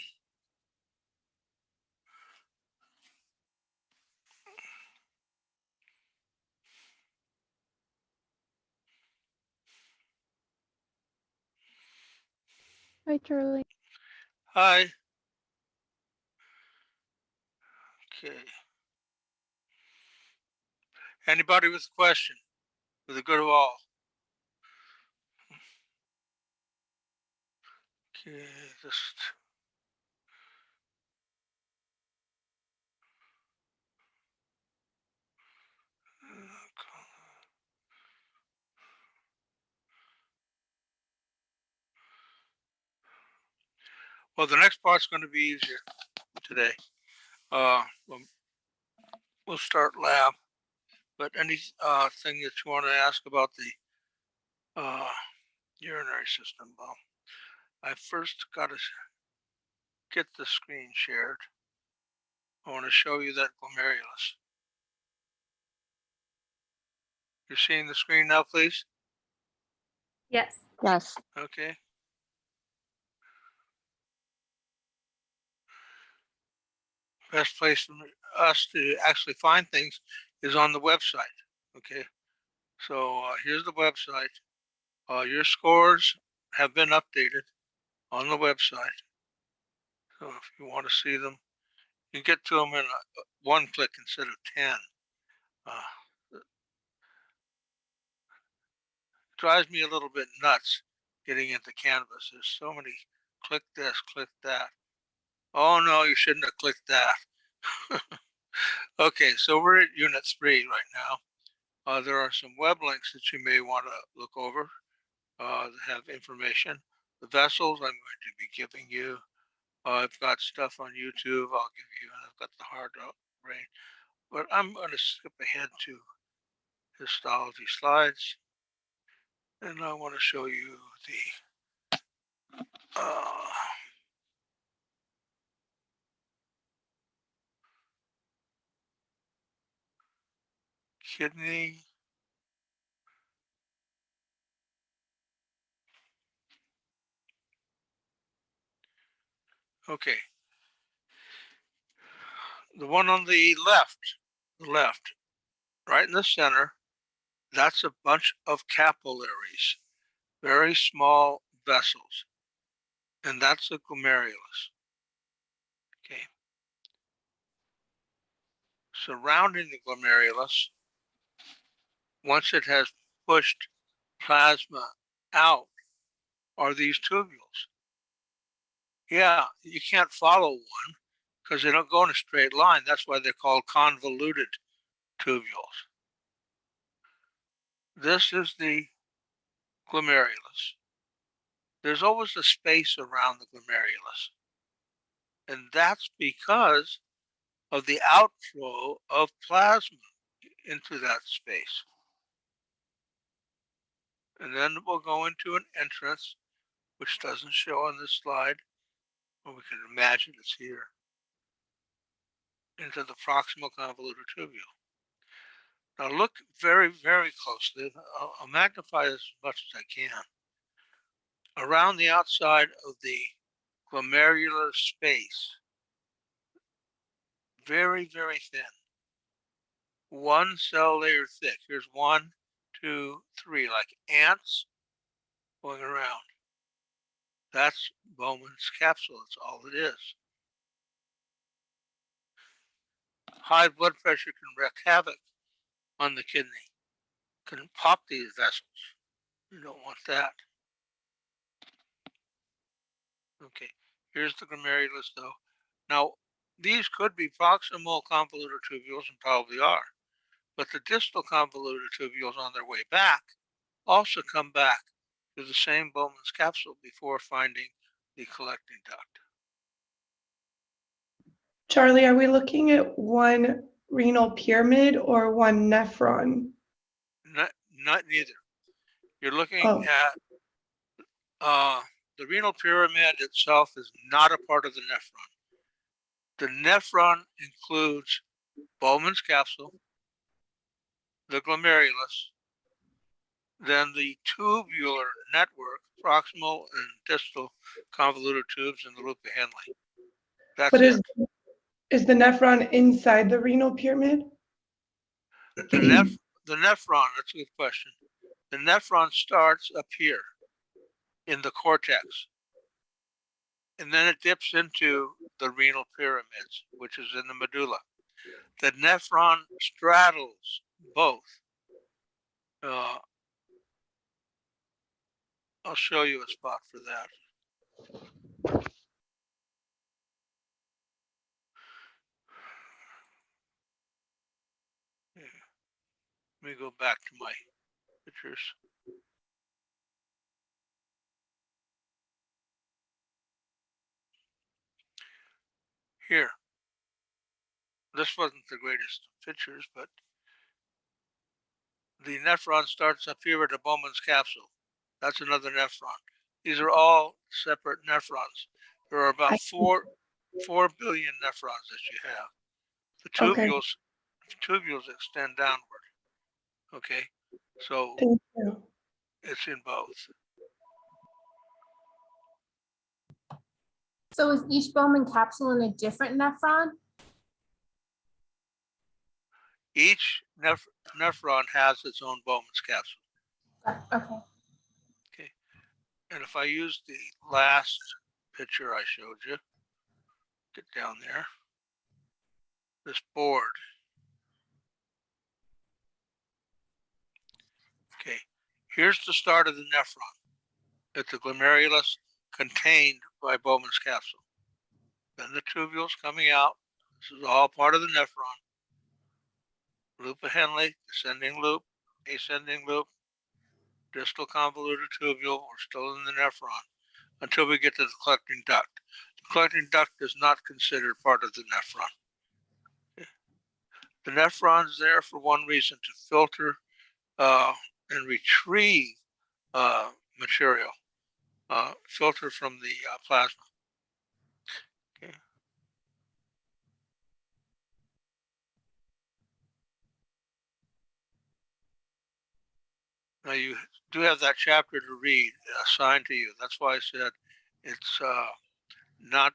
Hi, Charlie. Hi. Okay. Anybody with a question for the good of all? Okay, just. Well, the next part's going to be easier today. We'll start lab, but any thing that you want to ask about the urinary system, well, I first got to get the screen shared. I want to show you that glomerulus. You're seeing the screen now, please? Yes. Yes. Okay. Best place for us to actually find things is on the website. Okay. So here's the website. Your scores have been updated on the website. So if you want to see them, you can get to them in one click instead of 10. It drives me a little bit nuts getting into Canvas. There's so many click this, click that. Oh no, you shouldn't have clicked that. Okay, so we're at Unit 3 right now. There are some web links that you may want to look over that have information. The vessels I'm going to be giving you. I've got stuff on YouTube I'll give you, and I've got the hard rate. But I'm going to skip ahead to histology slides, and I want to show you the kidney. Okay, the one on the left, right in the center, that's a bunch of capillaries, very small vessels, and that's a glomerulus. Okay. Surrounding the glomerulus, once it has pushed plasma out, are these tubules. Yeah, you can't follow one because they don't go in a straight line. That's why they're called convoluted tubules. This is the glomerulus. There's always a space around the glomerulus, and that's because of the outflow of plasma into that space. And then we'll go into an entrance, which doesn't show on this slide, but we can imagine it's here, into the proximal convoluted tubule. Now look very, very closely. I'll magnify this as much as I can. Around the outside of the glomerular space, very, very thin, one cell layer thick. Here's 1, 2, 3, like ants going around. That's Bowman's capsule. That's all it is. High blood pressure can wreak havoc on the kidney, can pop these vessels. You don't want that. Okay, here's the glomerulus though. Now, these could be proximal convoluted tubules and probably are, but the distal convoluted tubules on their way back also come back to the same Bowman's capsule before finding the collecting duct. Charlie, are we looking at one renal pyramid or one nephron? Not neither. You're looking Oh, at the renal pyramid itself is not a part of the nephron. The nephron includes Bowman's capsule, the glomerulus, then the tubular network, proximal and distal convoluted tubes in the loop of Henle. That's But it. is the nephron inside the renal pyramid? The nephron, that's a good question. The nephron starts up here in the cortex, and then it dips into the renal pyramids, which is in the medulla. The nephron straddles both. I'll show you a spot for that. Yeah. Let me go back to my pictures. Here. This wasn't the greatest pictures, but the nephron starts up here at the Bowman's capsule. That's another nephron. These are all separate nephrons. There are about 4 billion nephrons that you have. The tubules extend downward. Okay, so Thank you. it's in both. So is each Bowman capsule in a different nephron? Each nephron has its own Bowman's capsule. Okay. Okay, and if I use the last picture I showed you, get down there, this board. Okay, here's the start of the nephron. It's the glomerulus contained by Bowman's capsule. Then the tubules coming out. This is all part of the nephron. Loop of Henle, descending loop, ascending loop, distal convoluted tubule. We're still in the nephron until we get to the collecting duct. The collecting duct is not considered part of the nephron. The nephron's there for one reason, to filter and retrieve material, filter from the plasma. Okay. Now you do have that chapter to read assigned to you. That's why I said it's not.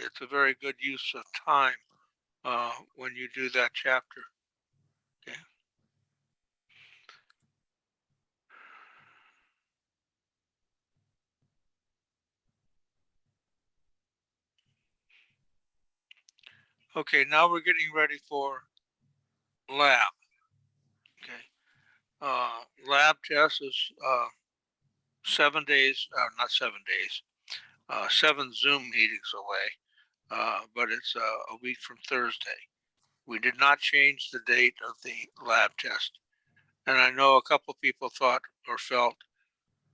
It's a very good use of time when you do that chapter. Okay. Okay, now we're getting ready for lab. Okay. Lab test is 7 days, not 7 days, 7 Zoom meetings away, but it's a week from Thursday. We did not change the date of the lab test. And I know a couple people thought or felt,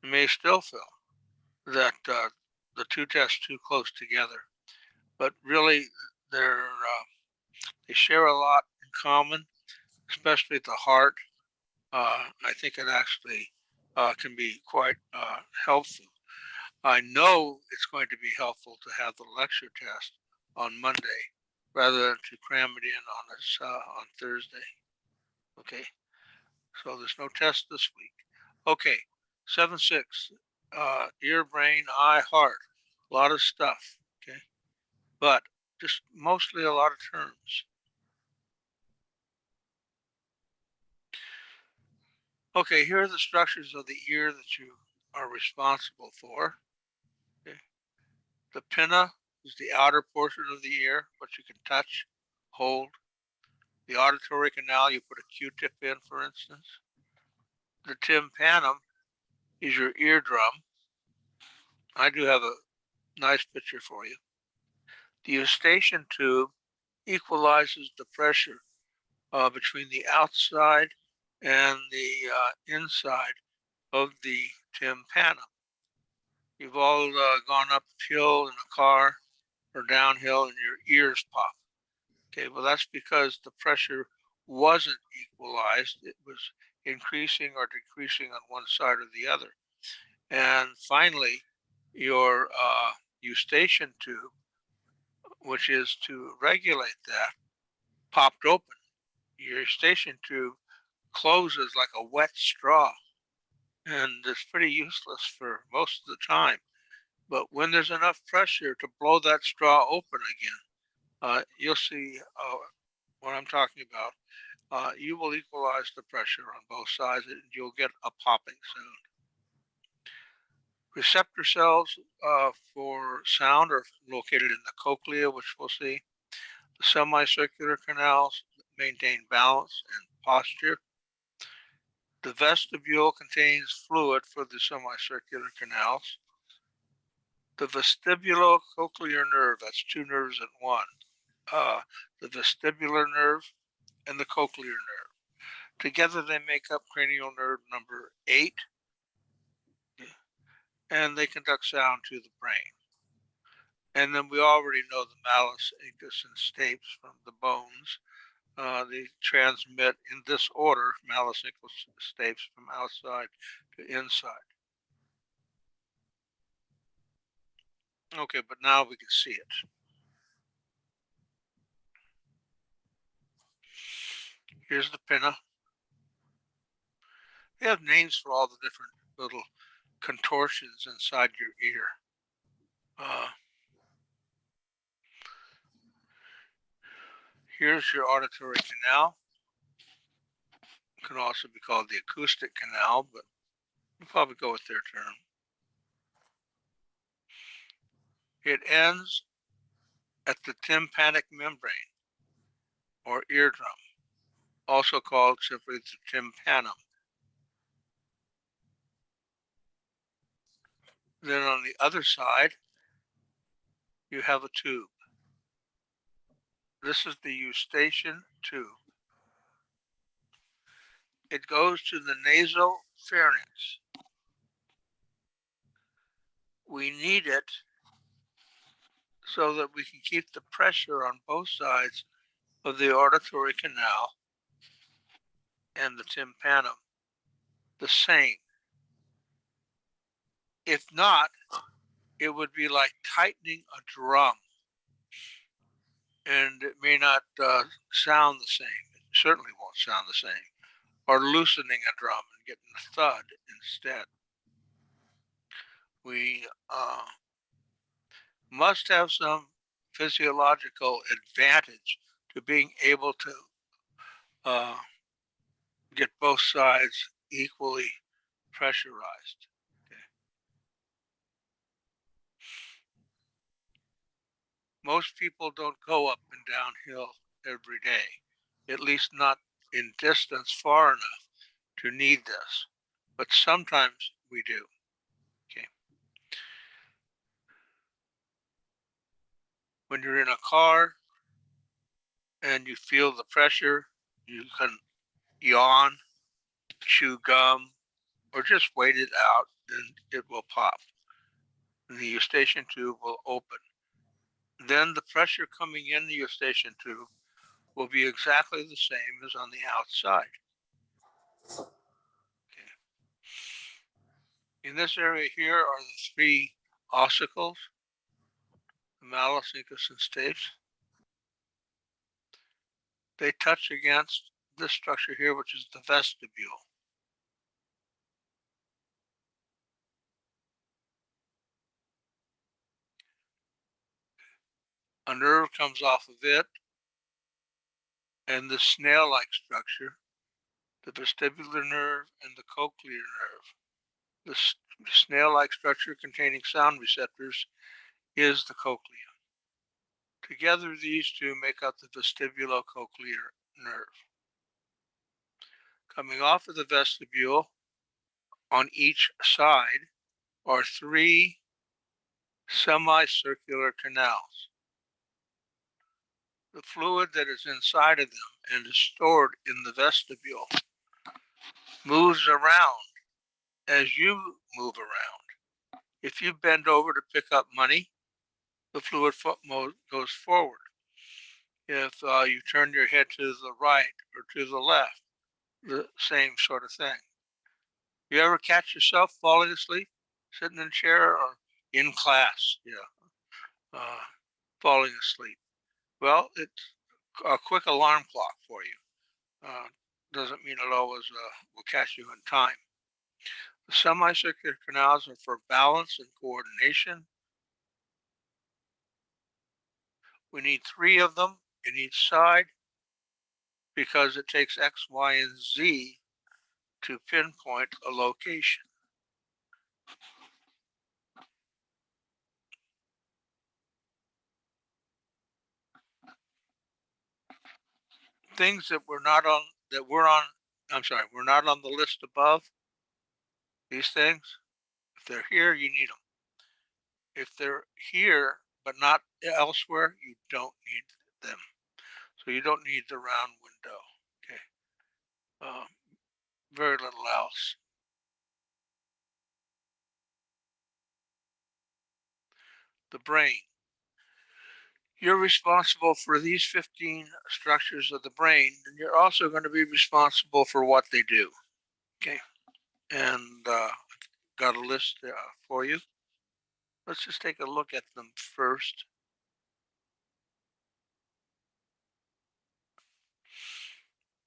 may still feel, that the two tests too close together. But really, they share a lot in common, especially the heart. I think it actually can be quite helpful. I know it's going to be helpful to have the lecture test on Monday rather than to cram it in on Thursday. Okay, so there's no test this week. Okay, 7-6, ear, brain, eye, heart, a lot of stuff. Okay, but just mostly a lot of terms. Okay, here are the structures of the ear that you are responsible for. Okay. The pinna is the outer portion of the ear, what you can touch, hold. The auditory canal, you put a Q-tip in, for instance. The tympanum is your eardrum. I do have a nice picture for you. The eustachian tube equalizes the pressure between the outside and the inside of the tympanum. You've all gone uphill in a car or downhill and your ears pop. Okay, well, that's because the pressure wasn't equalized. It was increasing or decreasing on one side or the other. And finally, your eustachian tube, which is to regulate that, popped open. Your eustachian tube closes like a wet straw, and it's pretty useless for most of the time. But when there's enough pressure to blow that straw open again, you'll see what I'm talking about. You will equalize the pressure on both sides, and you'll get a popping sound. Receptor cells for sound are located in the cochlea, which we'll see. The semicircular canals maintain balance and posture. The vestibule contains fluid for the semicircular canals. The vestibulocochlear nerve, that's two nerves in one. The vestibular nerve and the cochlear nerve. Together they make up cranial nerve number 8, and they conduct sound to the brain. And then we already know the malleus, incus, and stapes from the bones. They transmit in this order, malleus, incus, stapes, from outside to inside. Okay, but now we can see it. Here's the pinna. They have names for all the different little contortions inside your ear. Here's your auditory canal. It can also be called the acoustic canal, but we'll probably go with their term. It ends at the tympanic membrane, or eardrum, also called simply the tympanum. Then on the other side, you have a tube. This is the eustachian tube. It goes to the nasal pharynx. We need it so that we can keep the pressure on both sides of the auditory canal and the tympanum the same. If not, it would be like tightening a drum, and it may not sound the same. It certainly won't sound the same. Or loosening a drum and getting a thud instead. We must have some physiological advantage to being able to get both sides equally pressurized. Okay. Most people don't go up and downhill every day, at least not in distance far enough to need this, but sometimes we do. Okay. When you're in a car and you feel the pressure, you can yawn, chew gum, or just wait it out and it will pop. The eustachian tube will open. Then the pressure coming in the eustachian tube will be exactly the same as on the outside. Okay. In this area here are the 3 ossicles, the malleus, incus, and stapes. They touch against this structure here, which is the vestibule. A nerve comes off of it, and the snail-like structure, the vestibular nerve and the cochlear nerve. The snail-like structure containing sound receptors is the cochlea. Together, these two make up the vestibulocochlear nerve. Coming off of the vestibule on each side are 3 semicircular canals. The fluid that is inside of them and is stored in the vestibule moves around as you move around. If you bend over to pick up money, the fluid goes forward. If you turn your head to the right or to the left, the same sort of thing. You ever catch yourself falling asleep, sitting in a chair or in class? Yeah, falling asleep. Well, it's a quick alarm clock for you. doesn't mean it always will catch you in time. The semicircular canals are for balance and coordination. We need 3 of them in each side because it takes X, Y, and Z to pinpoint a location. Things that we're not on, we're not on the list above, these things, if they're here, you need them. If they're here, but not elsewhere, you don't need them. So you don't need the round window, okay? Very little else. The brain. You're responsible for these 15 structures of the brain, and you're also going to be responsible for what they do, okay? And got a list for you. Let's just take a look at them first.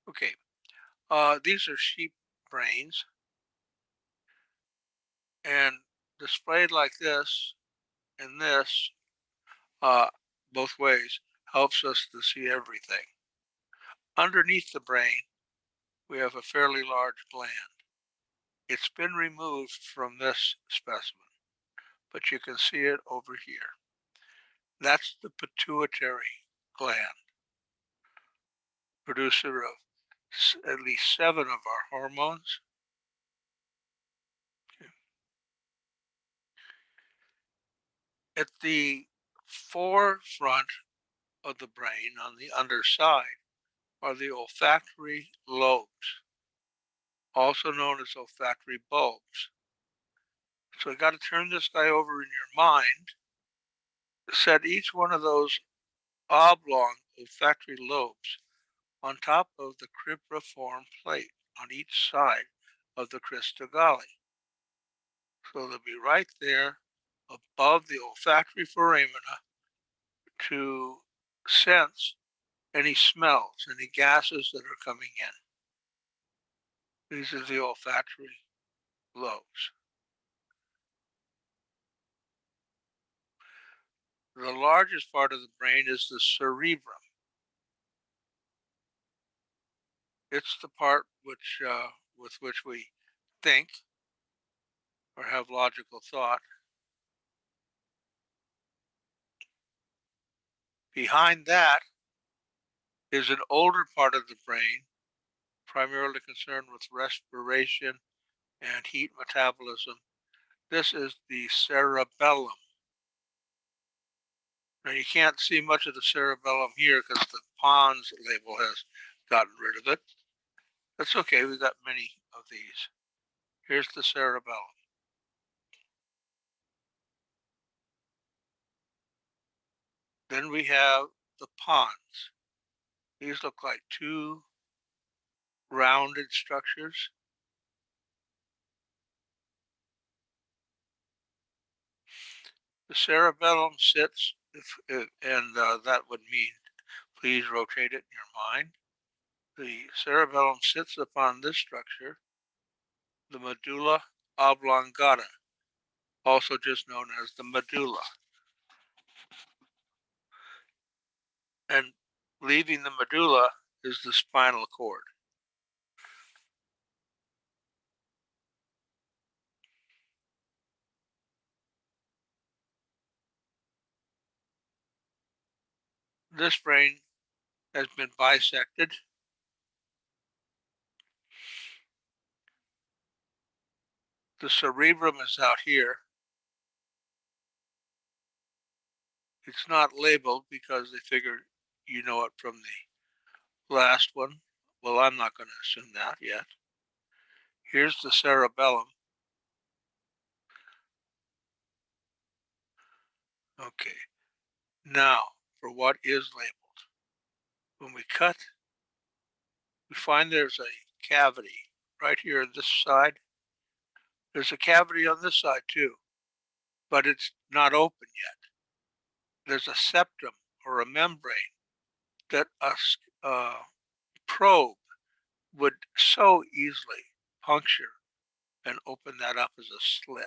Okay, these are sheep brains, and displayed like this and this, both ways, helps us to see everything. Underneath the brain, we have a fairly large gland. It's been removed from this specimen, but you can see it over here. That's the pituitary gland, producer of at least 7 of our hormones. At the forefront of the brain, on the underside, are the olfactory lobes, also known as olfactory bulbs. So you got to turn this guy over in your mind, set each one of those oblong olfactory lobes on top of the cribriform plate on each side of the crista galli. So they'll be right there above the olfactory foramina to sense any smells, any gases that are coming in. These are the olfactory lobes. The largest part of the brain is the cerebrum. It's the part which, with which we think or have logical thought. Behind that is an older part of the brain, primarily concerned with respiration and heat metabolism. This is the cerebellum. Now you can't see much of the cerebellum here because the Pons label has gotten rid of it. That's okay, we've got many of these. Here's the cerebellum. Then we have the Pons. These look like 2 rounded structures. The cerebellum sits, and that would mean, please rotate it in your mind. The cerebellum sits upon this structure, the medulla oblongata, also just known as the medulla. And leaving the medulla is the spinal cord. This brain has been bisected. The cerebrum is out here. It's not labeled because they figure you know it from the last one. Well, I'm not going to assume that yet. Here's the cerebellum. Okay, now for what is labeled. When we cut, we find there's a cavity right here on this side. There's a cavity on this side too, but it's not open yet. There's a septum or a membrane that a probe would so easily puncture and open that up as a slit.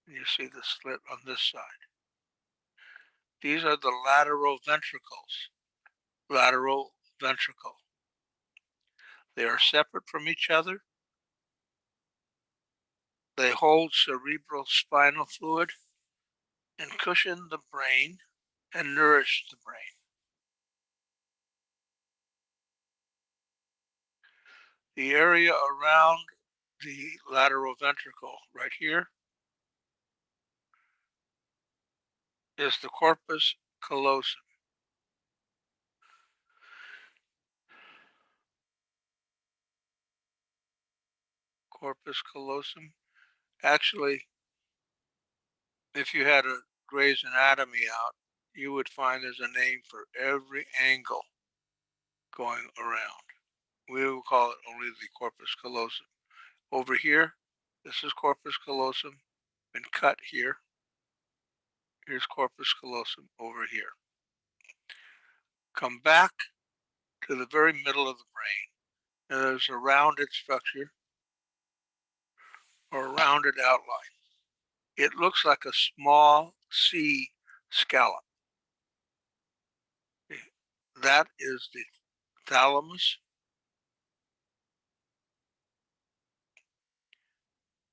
And you see the slit on this side. These are the lateral ventricles. Lateral ventricle. They are separate from each other. They hold cerebral spinal fluid and cushion the brain and nourish the brain. The area around the lateral ventricle right here is the corpus callosum. Corpus callosum. Actually, if you had a Gray's Anatomy out, you would find there's a name for every angle going around. We will call it only the corpus callosum. Over here, this is corpus callosum, been cut here. Here's corpus callosum over here. Come back to the very middle of the brain, and there's a rounded structure or a rounded outline. It looks like a small sea scallop. That is the thalamus.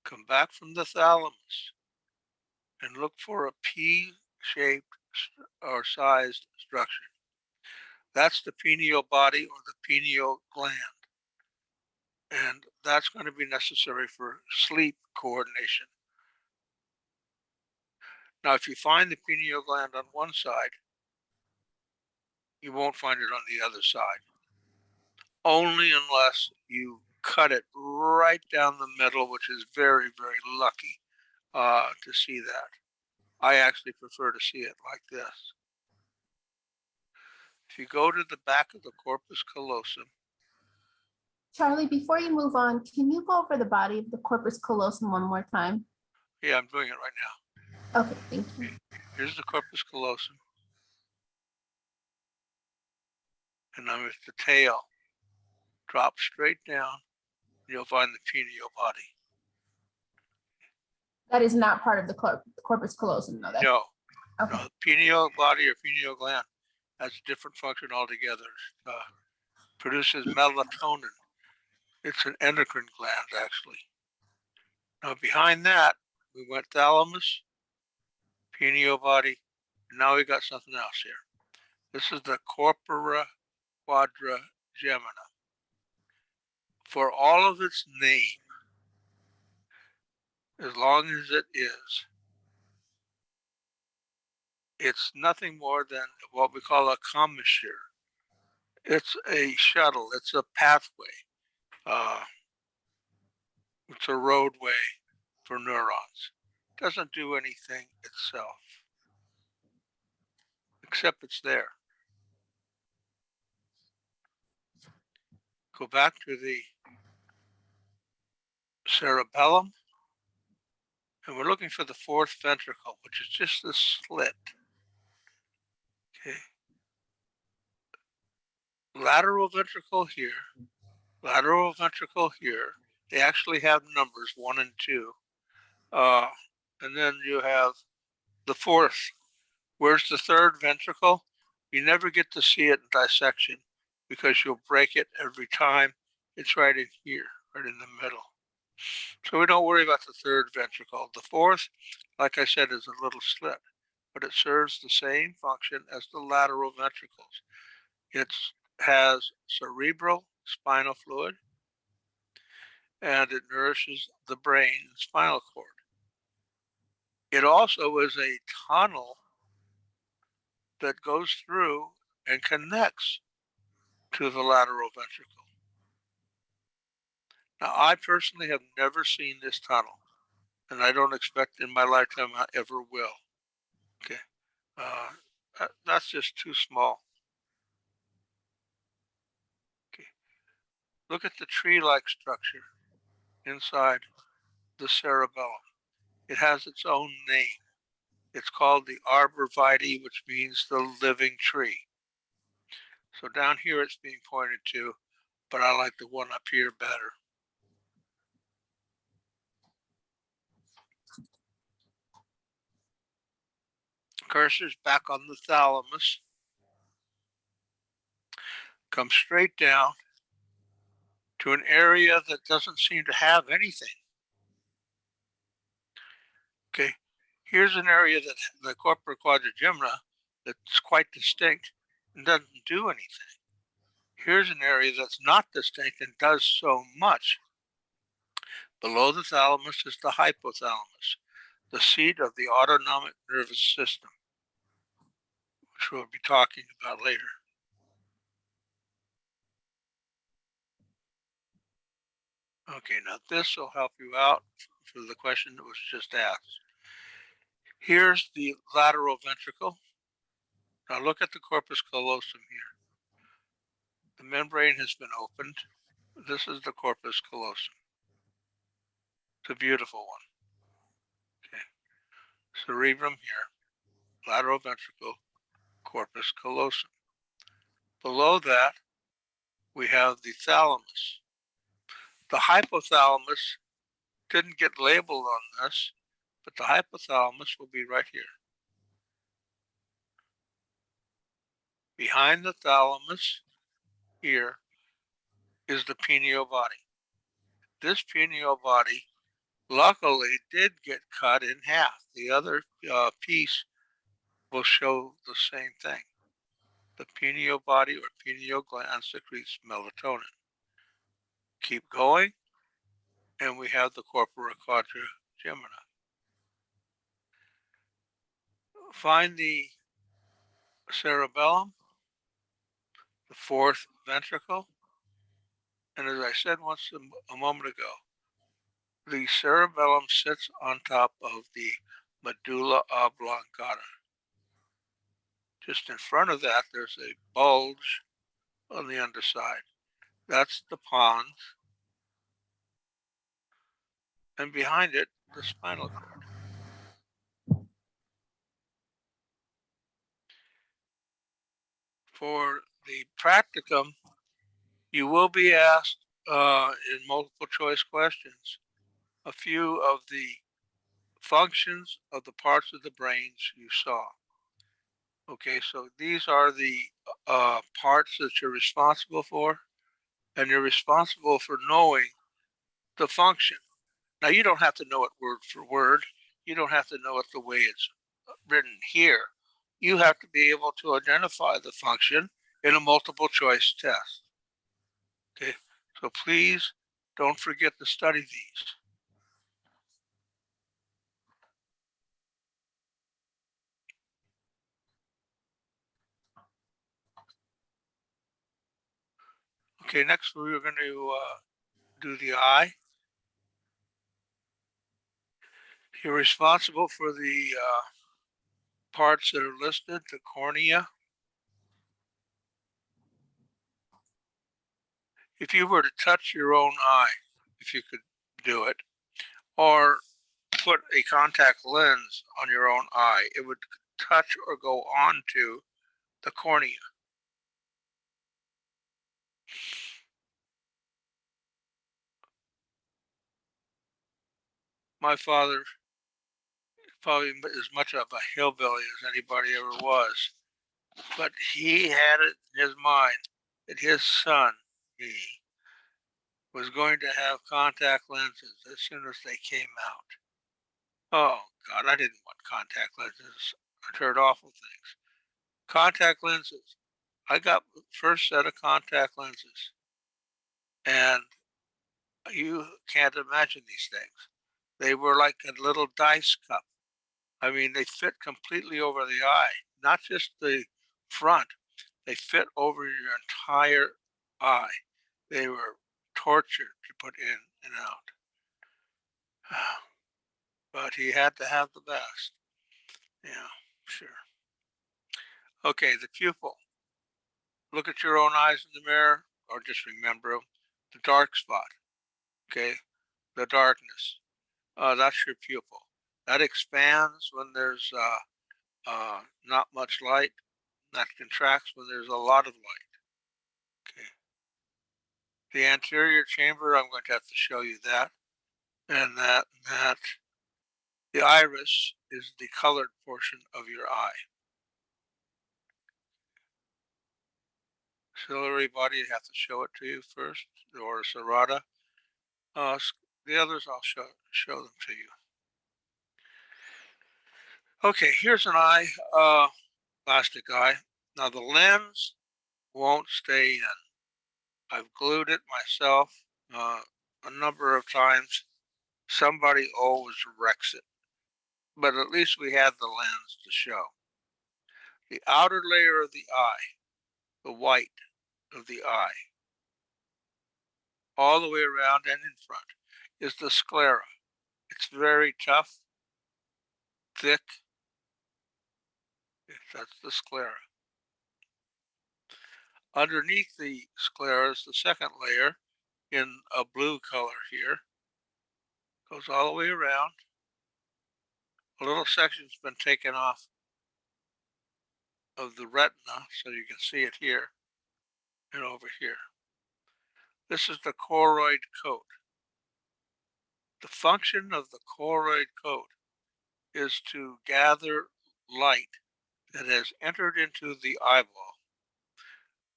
Come back from the thalamus and look for a pea-shaped or sized structure. That's the pineal body or the pineal gland. And that's going to be necessary for sleep coordination. Now, if you find the pineal gland on one side, you won't find it on the other side. Only unless you cut it right down the middle, which is very, very lucky to see that. I actually prefer to see it like this. If you go to the back of the corpus callosum. Charlie, before you move on, can you go over the body of the corpus callosum one more time? Yeah, I'm doing it right now. Okay, thank you. Here's the corpus callosum. And then with the tail, drop straight down, you'll find the pineal body. That is not part of the corpus callosum, though. No, Okay. no, the pineal body or pineal gland has a different function altogether. Produces melatonin. It's an endocrine gland, actually. Now behind that, we went thalamus, pineal body, and now we got something else here. This is the corpora quadrigemina. For all of its name, as long as it is, it's nothing more than what we call a commissure. It's a shuttle, it's a pathway. It's a roadway for neurons. It doesn't do anything itself, except it's there. Go back to the cerebellum, and we're looking for the fourth ventricle, which is just this slit. Okay. Lateral ventricle here, lateral ventricle here. They actually have numbers 1 and 2. And then you have the fourth. Where's the third ventricle? You never get to see it in dissection because you'll break it every time. It's right in here, right in the middle. So we don't worry about the third ventricle. The fourth, like I said, is a little slit, but it serves the same function as the lateral ventricles. It has cerebral spinal fluid, and it nourishes the brain and spinal cord. It also is a tunnel that goes through and connects to the lateral ventricle. Now, I personally have never seen this tunnel, and I don't expect in my lifetime I ever will. Okay, that's just too small. Okay, look at the tree-like structure inside the cerebellum. It has its own name. It's called the arbor vitae, which means the living tree. So down here it's being pointed to but I like the one up here better. Cursor's back on the thalamus. Come straight down to an area that doesn't seem to have anything. Okay, here's an area that the corpora quadrigemina that's quite distinct and doesn't do anything. Here's an area that's not distinct and does so much. Below the thalamus is the hypothalamus, the seat of the autonomic nervous system, which we'll be talking about later. Okay, now this will help you out for the question that was just asked. Here's the lateral ventricle. Now look at the corpus callosum here. The membrane has been opened. This is the corpus callosum. It's a beautiful one. Okay. Cerebrum here, lateral ventricle, corpus callosum. Below that, we have the thalamus. The hypothalamus didn't get labeled on this, but the hypothalamus will be right here. Behind the thalamus here is the pineal body. This pineal body luckily did get cut in half. The other piece will show the same thing. The pineal body or pineal gland secretes melatonin. Keep going, and we have the corpora quadrigemina. Find the cerebellum, the fourth ventricle, and as I said once a moment ago, the cerebellum sits on top of the medulla oblongata. Just in front of that, there's a bulge on the underside. That's the pons. And behind it, the spinal cord. For the practicum, you will be asked in multiple choice questions a few of the functions of the parts of the brains you saw. Okay, so these are the parts that you're responsible for, and you're responsible for knowing the function. Now, you don't have to know it word for word. You don't have to know it the way it's written here. You have to be able to identify the function in a multiple choice test. Okay, so please don't forget to study these. Okay, next we're going to do the eye. You're responsible for the parts that are listed, the cornea. If you were to touch your own eye, if you could do it, or put a contact lens on your own eye, it would touch or go onto the cornea. My father probably as much of a hillbilly as anybody ever was, but he had it in his mind that his son, me, was going to have contact lenses as soon as they came out. Oh God, I didn't want contact lenses. I'd heard awful things. Contact lenses. I got the first set of contact lenses, and you can't imagine these things. They were like a little dice cup. I mean, they fit completely over the eye, not just the front. They fit over your entire eye. They were torture to put in and out. But he had to have the best. Yeah, sure. Okay, the pupil. Look at your own eyes in the mirror, or just remember the dark spot. Okay, the darkness. That's your pupil. That expands when there's not much light. That contracts when there's a lot of light. Okay. The anterior chamber, I'm going to have to show you that. And that the iris is the colored portion of your eye. Ciliary body, I have to show it to you first, or serrata. The others I'll show them to you. Okay, here's an eye, plastic eye. Now the lens won't stay in. I've glued it myself a number of times. Somebody always wrecks it, but at least we have the lens to show. The outer layer of the eye, the white of the eye, all the way around and in front, is the sclera. It's very tough, thick. That's the sclera. Underneath the sclera is the second layer in a blue color here. Goes all the way around. A little section's been taken off of the retina, so you can see it here and over here. This is the choroid coat. The function of the choroid coat is to gather light that has entered into the eyeball,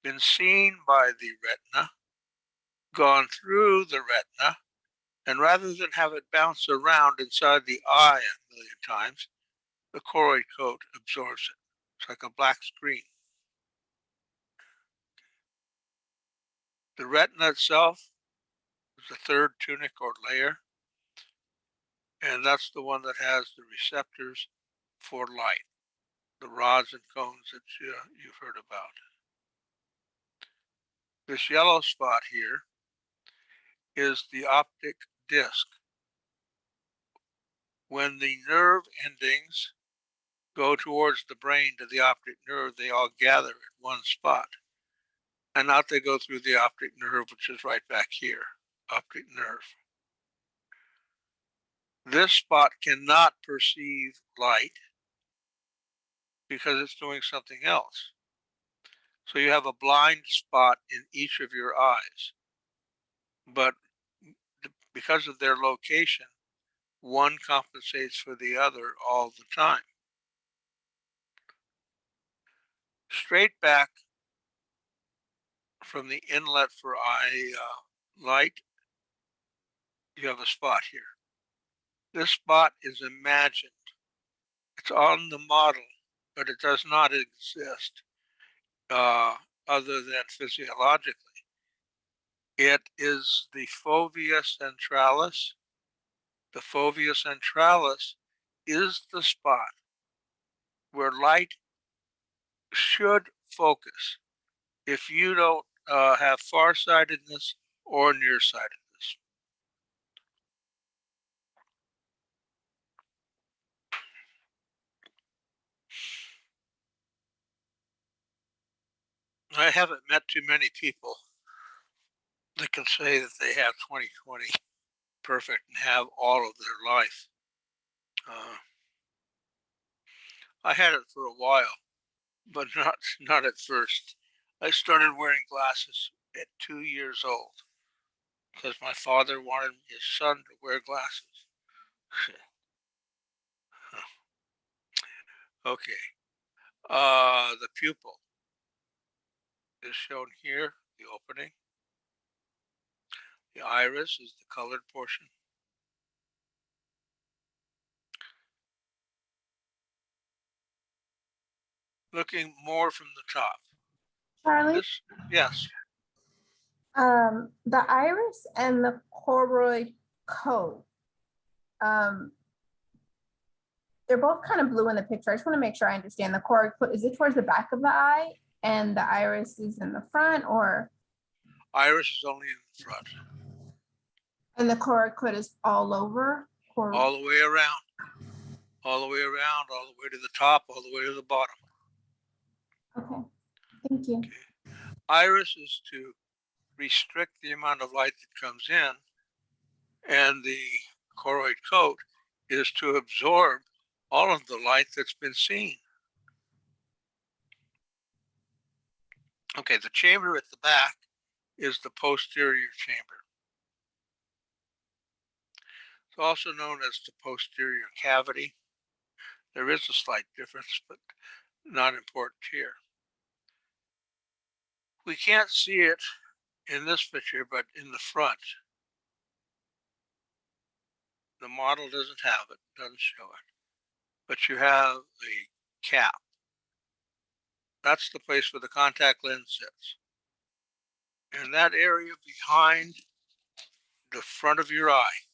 been seen by the retina, gone through the retina, and rather than have it bounce around inside the eye a million times, the choroid coat absorbs it. It's like a black screen. The retina itself is the third tunic or layer, and that's the one that has the receptors for light, the rods and cones that you've heard about. This yellow spot here is the optic disc. When the nerve endings go towards the brain to the optic nerve, they all gather at one spot. And out they go through the optic nerve, which is right back here, optic nerve. This spot cannot perceive light because it's doing something else. So you have a blind spot in each of your eyes. But because of their location, one compensates for the other all the time. Straight back from the inlet for eye light, you have a spot here. This spot is imagined. It's on the model, but it does not exist other than physiologically. It is the fovea centralis. The fovea centralis is the spot where light should focus if you don't have farsightedness or nearsightedness. I haven't met too many people that can say that they have 20/20 perfect and have all of their life. I had it for a while, but not at first. I started wearing glasses at 2 years old because my father wanted his son to wear glasses. Okay. The pupil is shown here, the opening. The iris is the colored portion. Looking more from the top. Charlie, Yes. the iris and the choroid coat, they're both kind of blue in the picture. I just want to make sure I understand. The choroid coat, is it towards the back of the eye and the iris is in the front, or? Iris is only in the front. And the choroid coat is all over? All the way around. All the way around, all the way to the top, all the way to the bottom. Okay, thank you. Okay. Iris is to restrict the amount of light that comes in, and the choroid coat is to absorb all of the light that's been seen. Okay, the chamber at the back is the posterior chamber. It's also known as the posterior cavity. There is a slight difference, but not important here. We can't see it in this picture, but in the front, the model doesn't have it, doesn't show it, but you have the cap. That's the place where the contact lens sits. And that area behind the front of your eye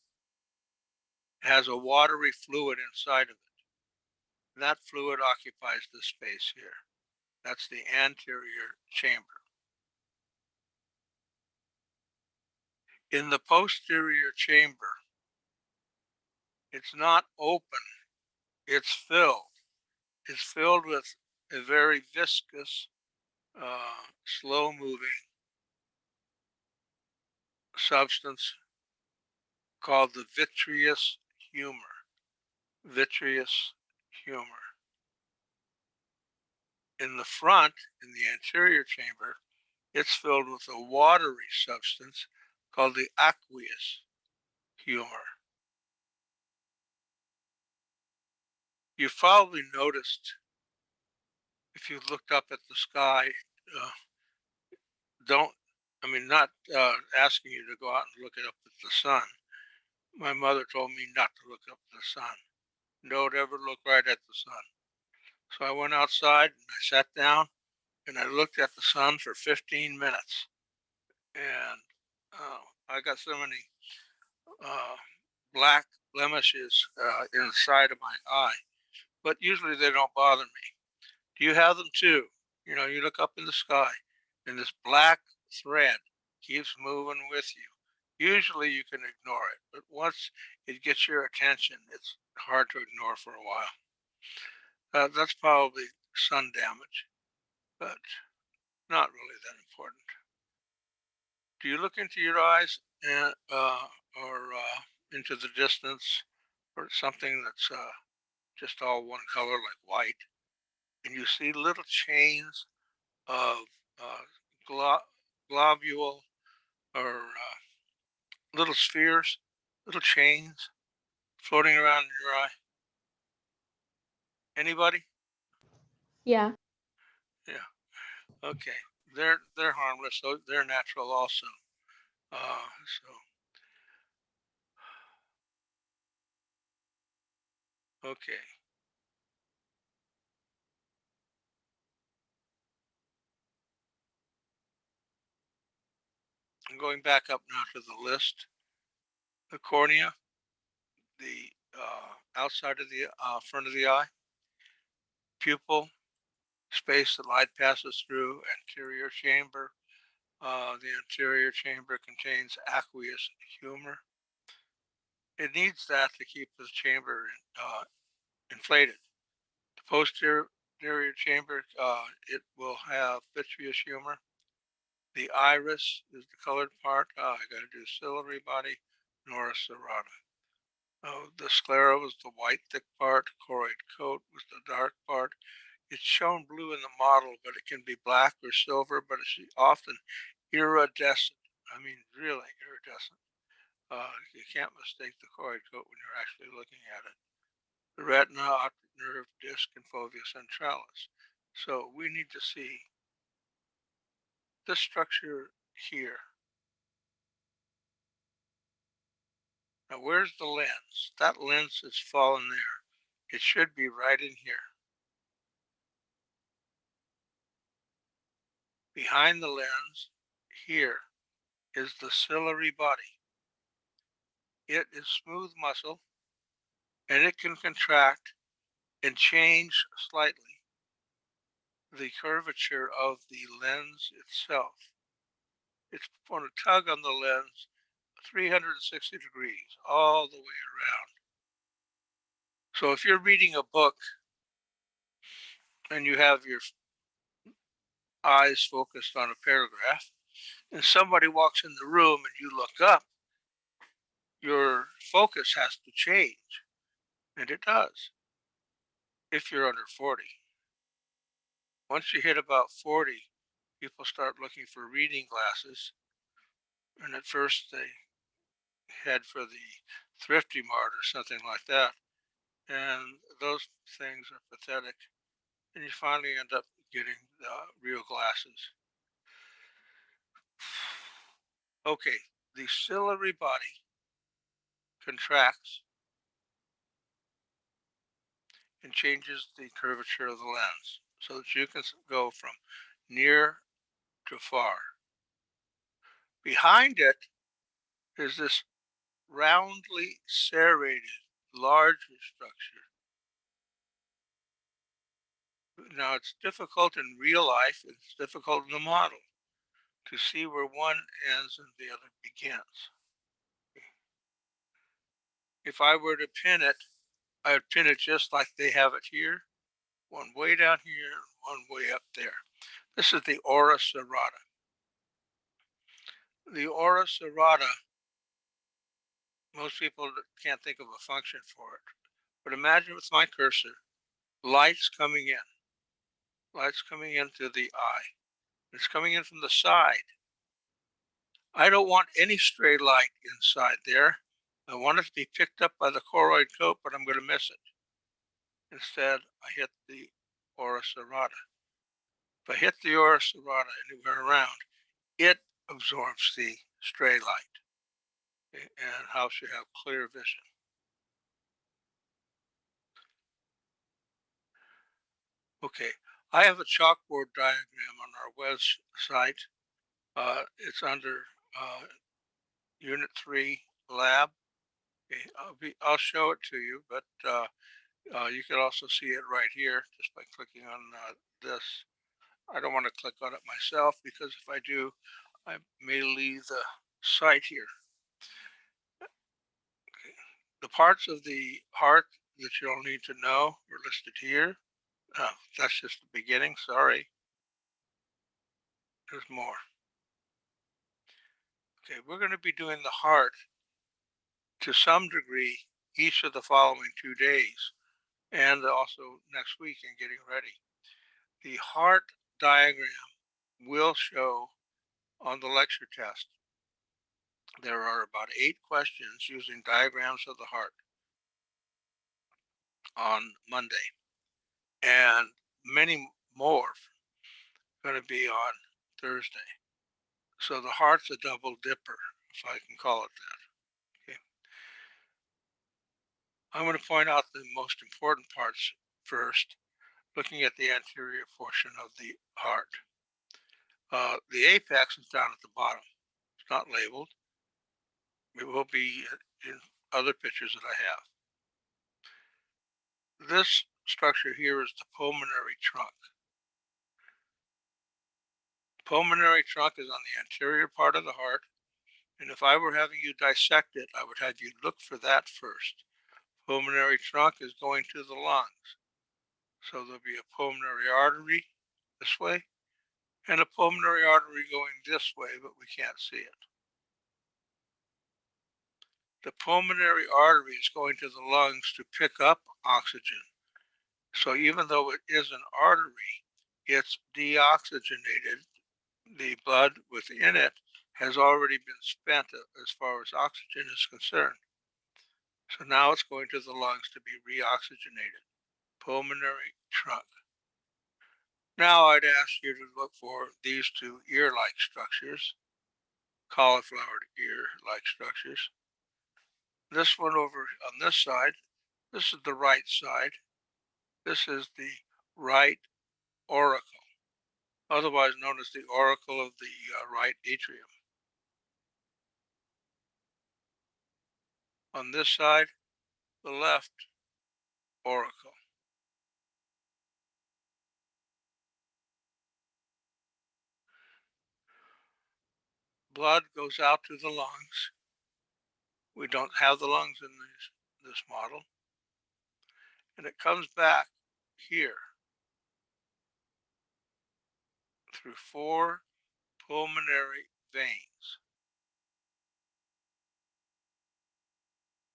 has a watery fluid inside of it. That fluid occupies this space here. That's the anterior chamber. In the posterior chamber, it's not open, it's filled. It's filled with a very viscous, slow moving substance called the vitreous humor. Vitreous humor. In the front, in the anterior chamber, it's filled with a watery substance called the aqueous humor. You've probably noticed, if you looked up at the sky, not asking you to go out and look it up at the sun. My mother told me not to look up at the sun. Don't ever look right at the sun. So I went outside and I sat down and I looked at the sun for 15 minutes. And I got so many black blemishes inside of my eye, but usually they don't bother me. Do you have them too? You know, you look up in the sky and this black thread keeps moving with you. Usually you can ignore it, but once it gets your attention, it's hard to ignore for a while. That's probably sun damage, but not really that important. Do you look into your eyes and, or into the distance, or something that's just all one color like white, and you see little chains of globule or little spheres, little chains floating around in your eye? Anybody? Yeah. Yeah. Okay. They're harmless. So they're natural also. Okay. I'm going back up now to the list. The cornea, the outside of the front of the eye, pupil, space the light passes through, anterior chamber. The anterior chamber contains aqueous humor. It needs that to keep the chamber inflated. The posterior chamber, it will have vitreous humor. The iris is the colored part. I got to do ciliary body, Norris serrata. The sclera was the white thick part. Choroid coat was the dark part. It's shown blue in the model, but it can be black or silver, but it's often iridescent. I mean, really iridescent. You can't mistake the choroid coat when you're actually looking at it. The retina, optic nerve, disc, and fovea centralis. So we need to see this structure here. Now, where's the lens? That lens is fallen there. It should be right in here. Behind the lens, here, is the ciliary body. It is smooth muscle, and it can contract and change slightly the curvature of the lens itself. It's going to tug on the lens 360 degrees all the way around. So if you're reading a book and you have your eyes focused on a paragraph and somebody walks in the room and you look up, your focus has to change, and it does if you're under 40. Once you hit about 40, people start looking for reading glasses And at first they head for the Thrifty Mart or something like that. And those things are pathetic. And you finally end up getting real glasses. Okay, the ciliary body contracts and changes the curvature of the lens so that you can go from near to far. Behind it is this roundly serrated larger structure. Now it's difficult in real life, it's difficult in the model to see where one ends and the other begins. If I were to pin it, I would pin it just like they have it here, one way down here, one way up there. This is the ora serrata. The ora serrata, most people can't think of a function for it, but imagine with my cursor, lights coming into the eye. It's coming in from the side. I don't want any stray light inside there. I want it to be picked up by the choroid coat, but I'm going to miss it. Instead, I hit the ora serrata. If I hit the ora serrata anywhere around, it absorbs the stray light and helps you have clear vision. Okay, I have a chalkboard diagram on our website. It's under Unit 3 Lab. Okay, I'll show it to you, but you can also see it right here just by clicking on this. I don't want to click on it myself because if I do, I may leave the site here. Okay. The parts of the heart that you'll need to know are listed here. That's just the beginning, sorry. There's more. Okay, we're going to be doing the heart to some degree each of the following 2 days and also next week in getting ready. The heart diagram will show on the lecture test. There are about 8 questions using diagrams of the heart on Monday, and many more going to be on Thursday. So the heart's a double dipper, if I can call it that. Okay. I'm going to point out the most important parts first, looking at the anterior portion of the heart. The apex is down at the bottom. It's not labeled. It will be in other pictures that I have. This structure here is the pulmonary trunk. Pulmonary trunk is on the anterior part of the heart, and if I were having you dissect it, I would have you look for that first. Pulmonary trunk is going to the lungs. So there'll be a pulmonary artery this way and a pulmonary artery going this way, but we can't see it. The pulmonary artery is going to the lungs to pick up oxygen. So even though it is an artery, it's deoxygenated. The blood within it has already been spent as far as oxygen is concerned. So now it's going to the lungs to be reoxygenated. Pulmonary trunk. Now I'd ask you to look for these 2 ear-like structures, cauliflower ear-like structures. This one over on this side, this is the right side. This is the right auricle, otherwise known as the auricle of the right atrium. On this side, the left auricle. Blood goes out to the lungs. We don't have the lungs in this model. And it comes back here through 4 pulmonary veins.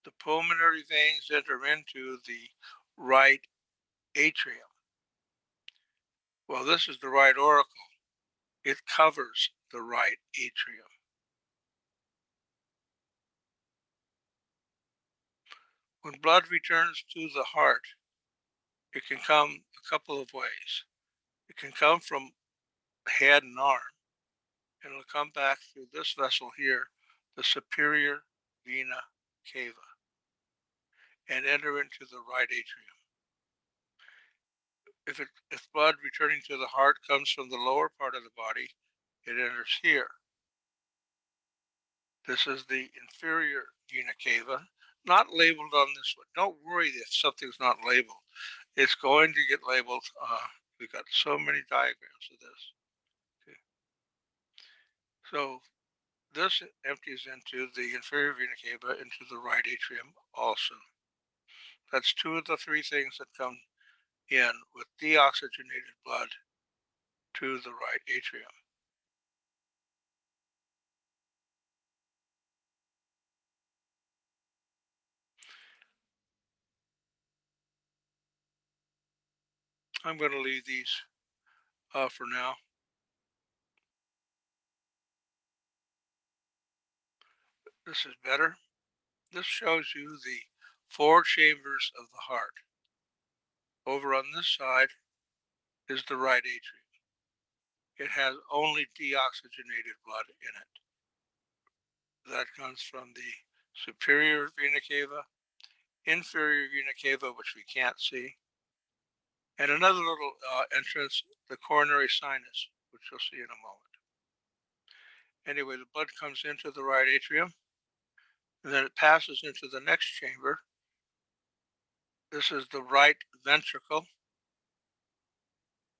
The pulmonary veins enter into the right atrium. Well, this is the right auricle. It covers the right atrium. When blood returns to the heart, it can come a couple of ways. It can come from head and arm, and it'll come back through this vessel here, the superior vena cava, and enter into the right atrium. If blood returning to the heart comes from the lower part of the body, it enters here. This is the inferior vena cava, not labeled on this one. Don't worry if something's not labeled. It's going to get labeled. We've got so many diagrams of this. Okay. So this empties into the inferior vena cava, into the right atrium also. That's two of the three things that come in with deoxygenated blood to the right atrium. I'm going to leave these for now. This is better. This shows you the 4 chambers of the heart. Over on this side is the right atrium. It has only deoxygenated blood in it. That comes from the superior vena cava, inferior vena cava, which we can't see, and another little entrance, the coronary sinus, which you'll see in a moment. Anyway, the blood comes into the right atrium, and then it passes into the next chamber. This is the right ventricle.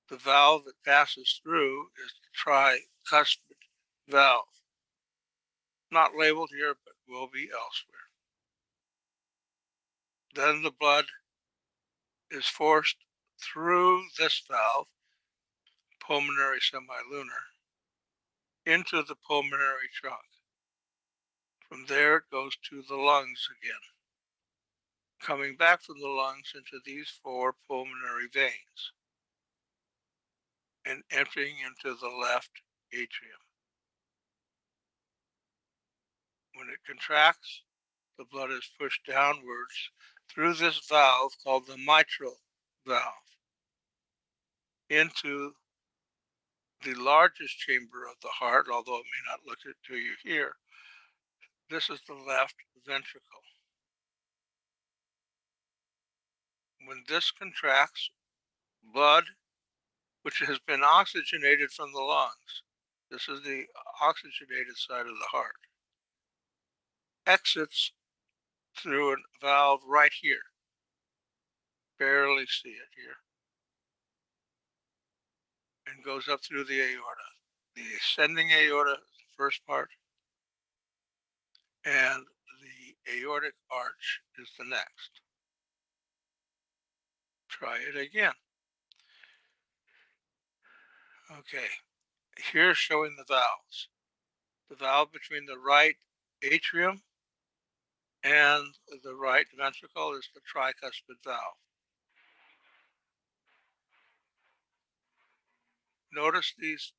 The valve that passes through is the tricuspid valve. Not labeled here, but will be elsewhere. Then the blood is forced through this valve, pulmonary semilunar, into the pulmonary trunk. From there, it goes to the lungs again, coming back from the lungs into these 4 pulmonary veins and emptying into the left atrium. When it contracts, the blood is pushed downwards through this valve called the mitral valve into the largest chamber of the heart, although it may not look it to you here. This is the left ventricle. When this contracts, blood, which has been oxygenated from the lungs, this is the oxygenated side of the heart, exits through a valve right here. Barely see it here. And goes up through the aorta. The ascending aorta is the first part, and the aortic arch is the next. Try it again. Okay, here's showing the valves. The valve between the right atrium and the right ventricle is the tricuspid valve. Notice these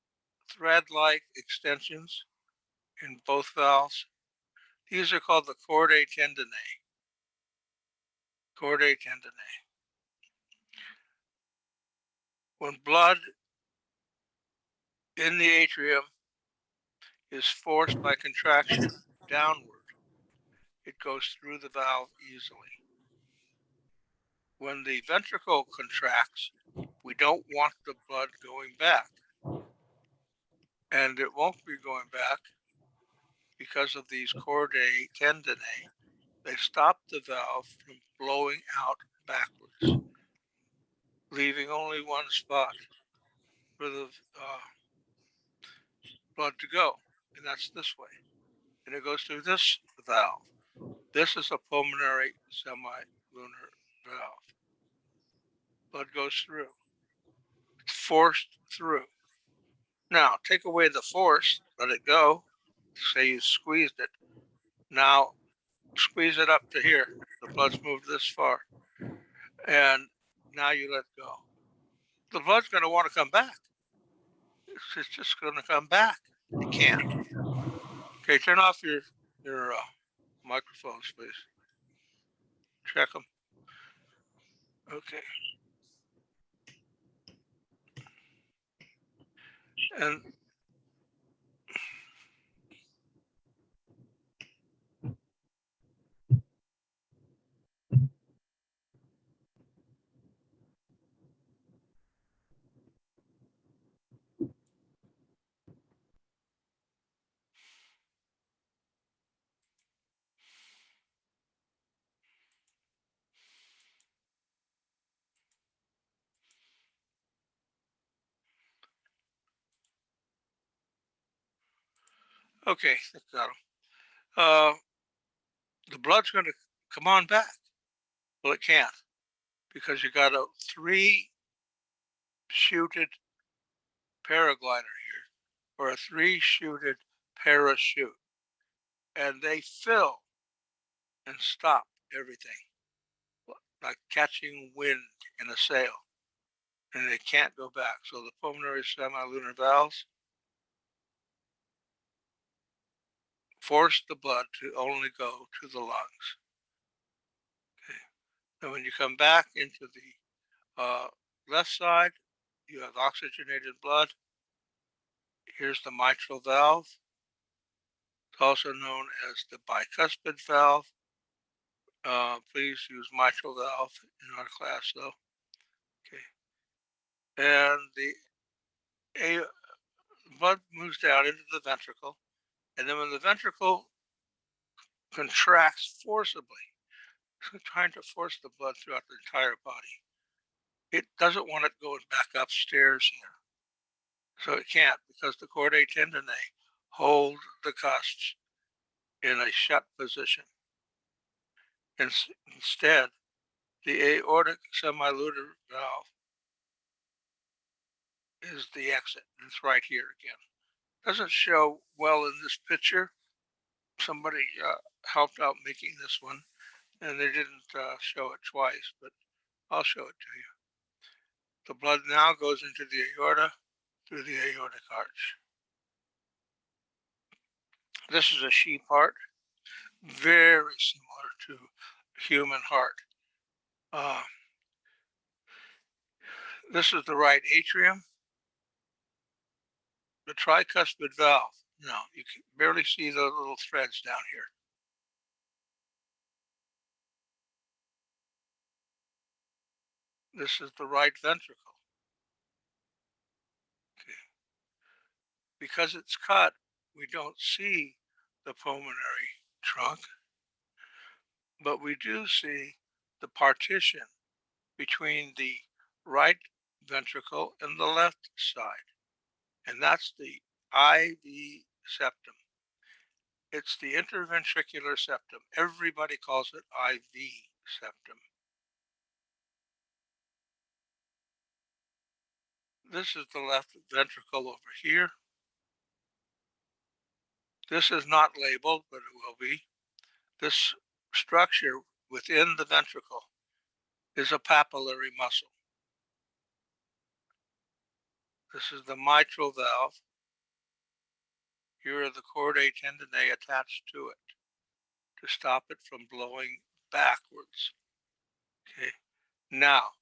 thread-like extensions in both valves. These are called the chordae tendineae. Chordae tendineae. When blood in the atrium is forced by contraction downward, it goes through the valve easily. When the ventricle contracts, we don't want the blood going back. And it won't be going back because of these chordae tendineae. They stop the valve from blowing out backwards, leaving only one spot for the blood to go, and that's this way. And it goes through this valve. This is a pulmonary semilunar valve. Blood goes through. It's forced through. Now, take away the force, let it go. Say you squeezed it. Now, squeeze it up to here. The blood's moved this far. And now you let go. The blood's going to want to come back. It's just going to come back. It can't. Okay, turn off your microphones, please. check them. Okay. And okay, I got 'em. The blood's going to come on back. Well, it can't because you got a 3-shooted paraglider here or a 3-shooted parachute, and they fill and stop everything, like catching wind in a sail, and they can't go back. So the pulmonary semilunar valves force the blood to only go to the lungs. Okay. And when you come back into the left side, you have oxygenated blood. Here's the mitral valve. It's also known as the bicuspid valve. Please use mitral valve in our class, though. Okay. And the blood moves down into the ventricle, and then when the ventricle contracts forcibly, trying to force the blood throughout the entire body, it doesn't want it going back upstairs here. So it can't because the chordae tendineae hold the cusps in a shut position. Instead, the aortic semilunar valve is the exit. It's right here again. Doesn't show well in this picture. Somebody helped out making this one, and they didn't show it twice, but I'll show it to you. The blood now goes into the aorta through the aortic arch. This is a sheep heart, very similar to human heart. This is the right atrium, the tricuspid valve. No, you can barely see the little threads down here. This is the right ventricle. Okay. Because it's cut, we don't see the pulmonary trunk, but we do see the partition between the right ventricle and the left side, and that's the IV septum. It's the interventricular septum. Everybody calls it IV septum. This is the left ventricle over here. This is not labeled, but it will be. This structure within the ventricle is a papillary muscle. This is the mitral valve. Here are the chordae tendineae attached to it to stop it from blowing backwards. Okay. Now,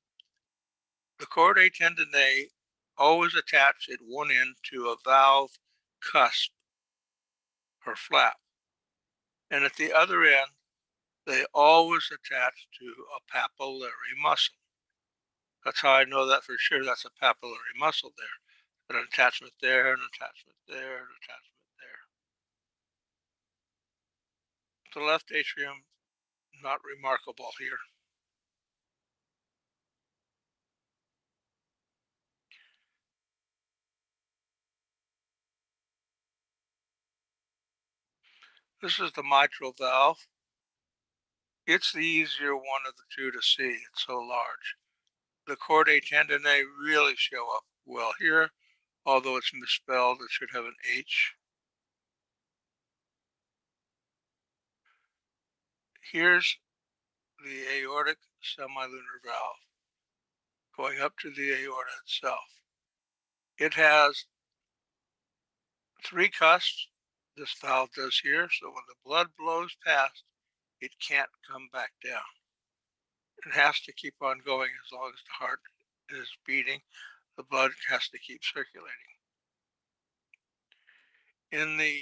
the chordae tendineae always attach at one end to a valve cusp or flap. And at the other end, they always attach to a papillary muscle. That's how I know that for sure. That's a papillary muscle there. An attachment there, an attachment there, an attachment there. The left atrium, not remarkable here. This is the mitral valve. It's the easier one of the two to see. It's so large. The chordae tendineae really show up well here, although it's misspelled. It should have an H. Here's the aortic semilunar valve going up to the aorta itself. It has 3 cusps. This valve does here, so when the blood blows past, it can't come back down. It has to keep on going as long as the heart is beating. The blood has to keep circulating. In the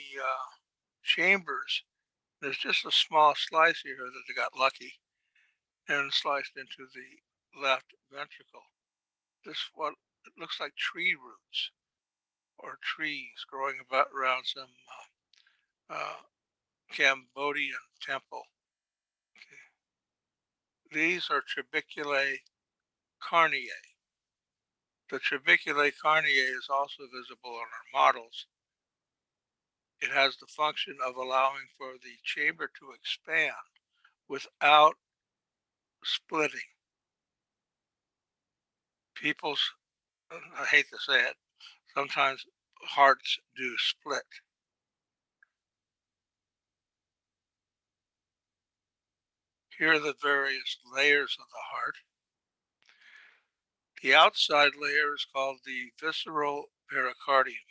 chambers, there's just a small slice here that they got lucky and sliced into the left ventricle. This what it looks like tree roots or trees growing about around some Cambodian temple. Okay. These are trabeculae carneae. The trabeculae carneae is also visible on our models. It has the function of allowing for the chamber to expand without splitting. People's, I hate to say it, sometimes hearts do split. Here are the various layers of the heart. The outside layer is called the visceral pericardium,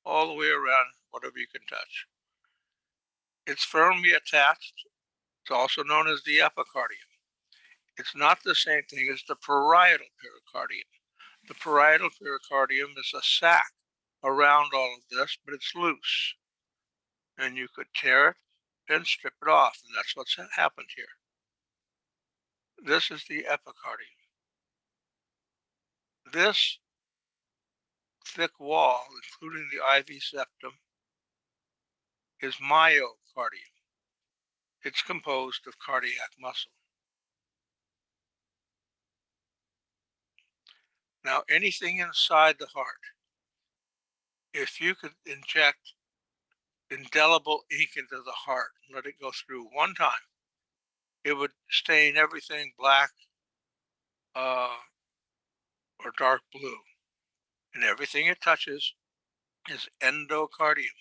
all the way around, whatever you can touch. It's firmly attached. It's also known as the epicardium. It's not the same thing as the parietal pericardium. The parietal pericardium is a sac around all of this, but it's loose. And you could tear it and strip it off, and that's what's happened here. This is the epicardium. This thick wall, including the IV septum, is myocardium. It's composed of cardiac muscle. Now, anything inside the heart, if you could inject indelible ink into the heart and let it go through one time, it would stain everything black or dark blue. And everything it touches is endocardium.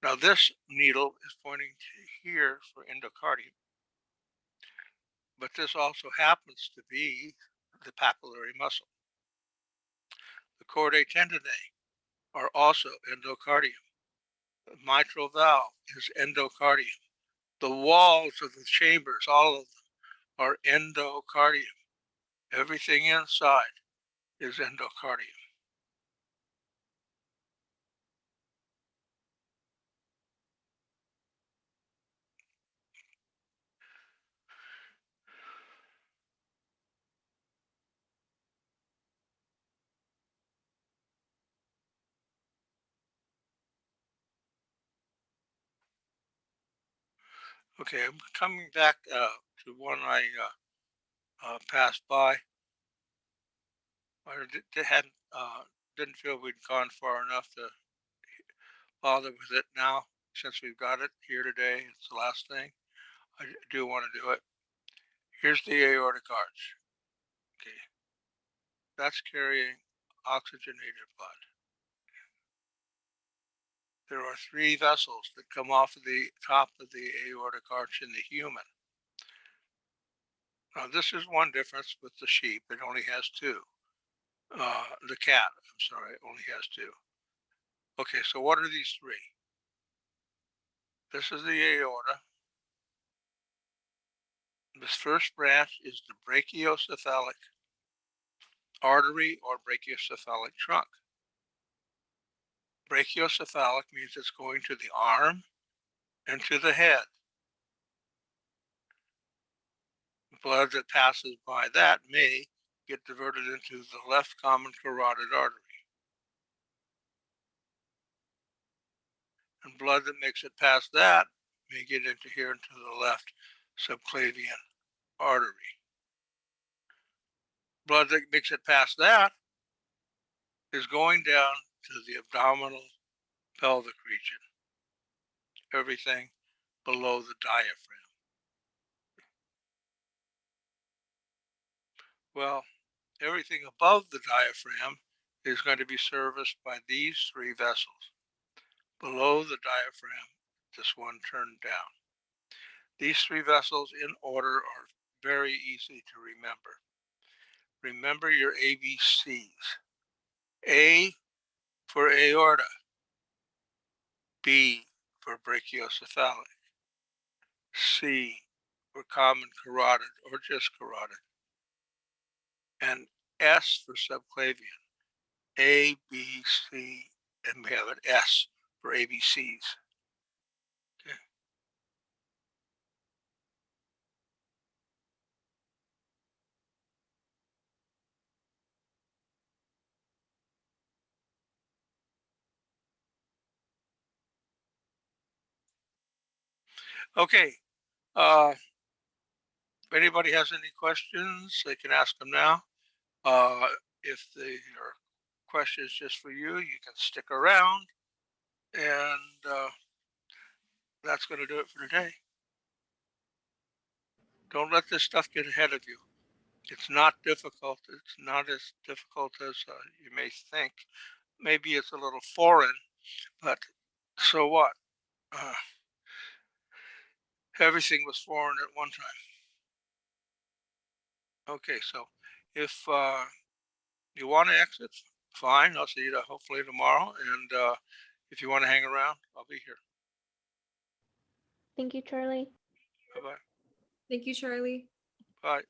Now, this needle is pointing to here for endocardium, but this also happens to be the papillary muscle. The chordae tendineae are also endocardium. The mitral valve is endocardium. The walls of the chambers, all of them, are endocardium. Everything inside is endocardium. Okay, I'm coming back to one I passed by. I didn't feel we'd gone far enough to bother with it now. Since we've got it here today, it's the last thing. I do want to do it. Here's the aortic arch. Okay, that's carrying oxygenated blood. There are three vessels that come off of the top of the aortic arch in the human. Now, this is one difference with the sheep. It only has two. The cat, I'm sorry, only has two. Okay, so what are these three? This is the aorta. This first branch is the brachiocephalic artery or brachiocephalic trunk. Brachiocephalic means it's going to the arm and to the head. Blood that passes by that may get diverted into the left common carotid artery. And blood that makes it past that may get into here into the left subclavian artery. Blood that makes it past that is going down to the abdominal pelvic region, everything below the diaphragm. Well, everything above the diaphragm is going to be serviced by these three vessels. Below the diaphragm, this one turned down. These three vessels in order are very easy to remember. Remember your ABCs. A for aorta, B for brachiocephalic, C or common carotid, or just carotid. And S for subclavian. A, B, C, and we have an S for ABCs. Okay. Okay. If anybody has any questions, they can ask them now. If they are questions just for you, you can stick around, and that's going to do it for today. Don't let this stuff get ahead of you. It's not difficult. It's not as difficult as you may think. Maybe it's a little foreign, but so what? Everything was foreign at one time. Okay, so if you want to exit, fine. I'll see you hopefully tomorrow. And if you want to hang around, I'll be here. Thank you, Charlie. Bye-bye. Thank you, Charlie. Bye.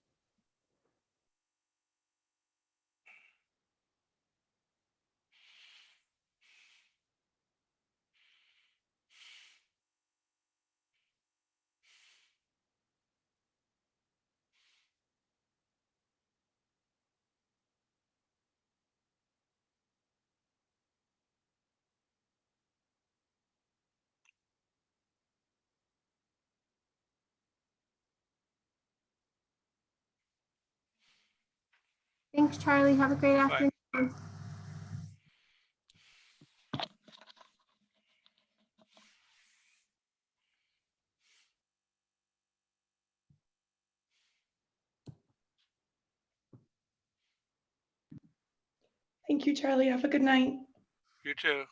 Thanks, Charlie. Have a great Bye. afternoon. Thank you, Charlie. Have a good night. You too.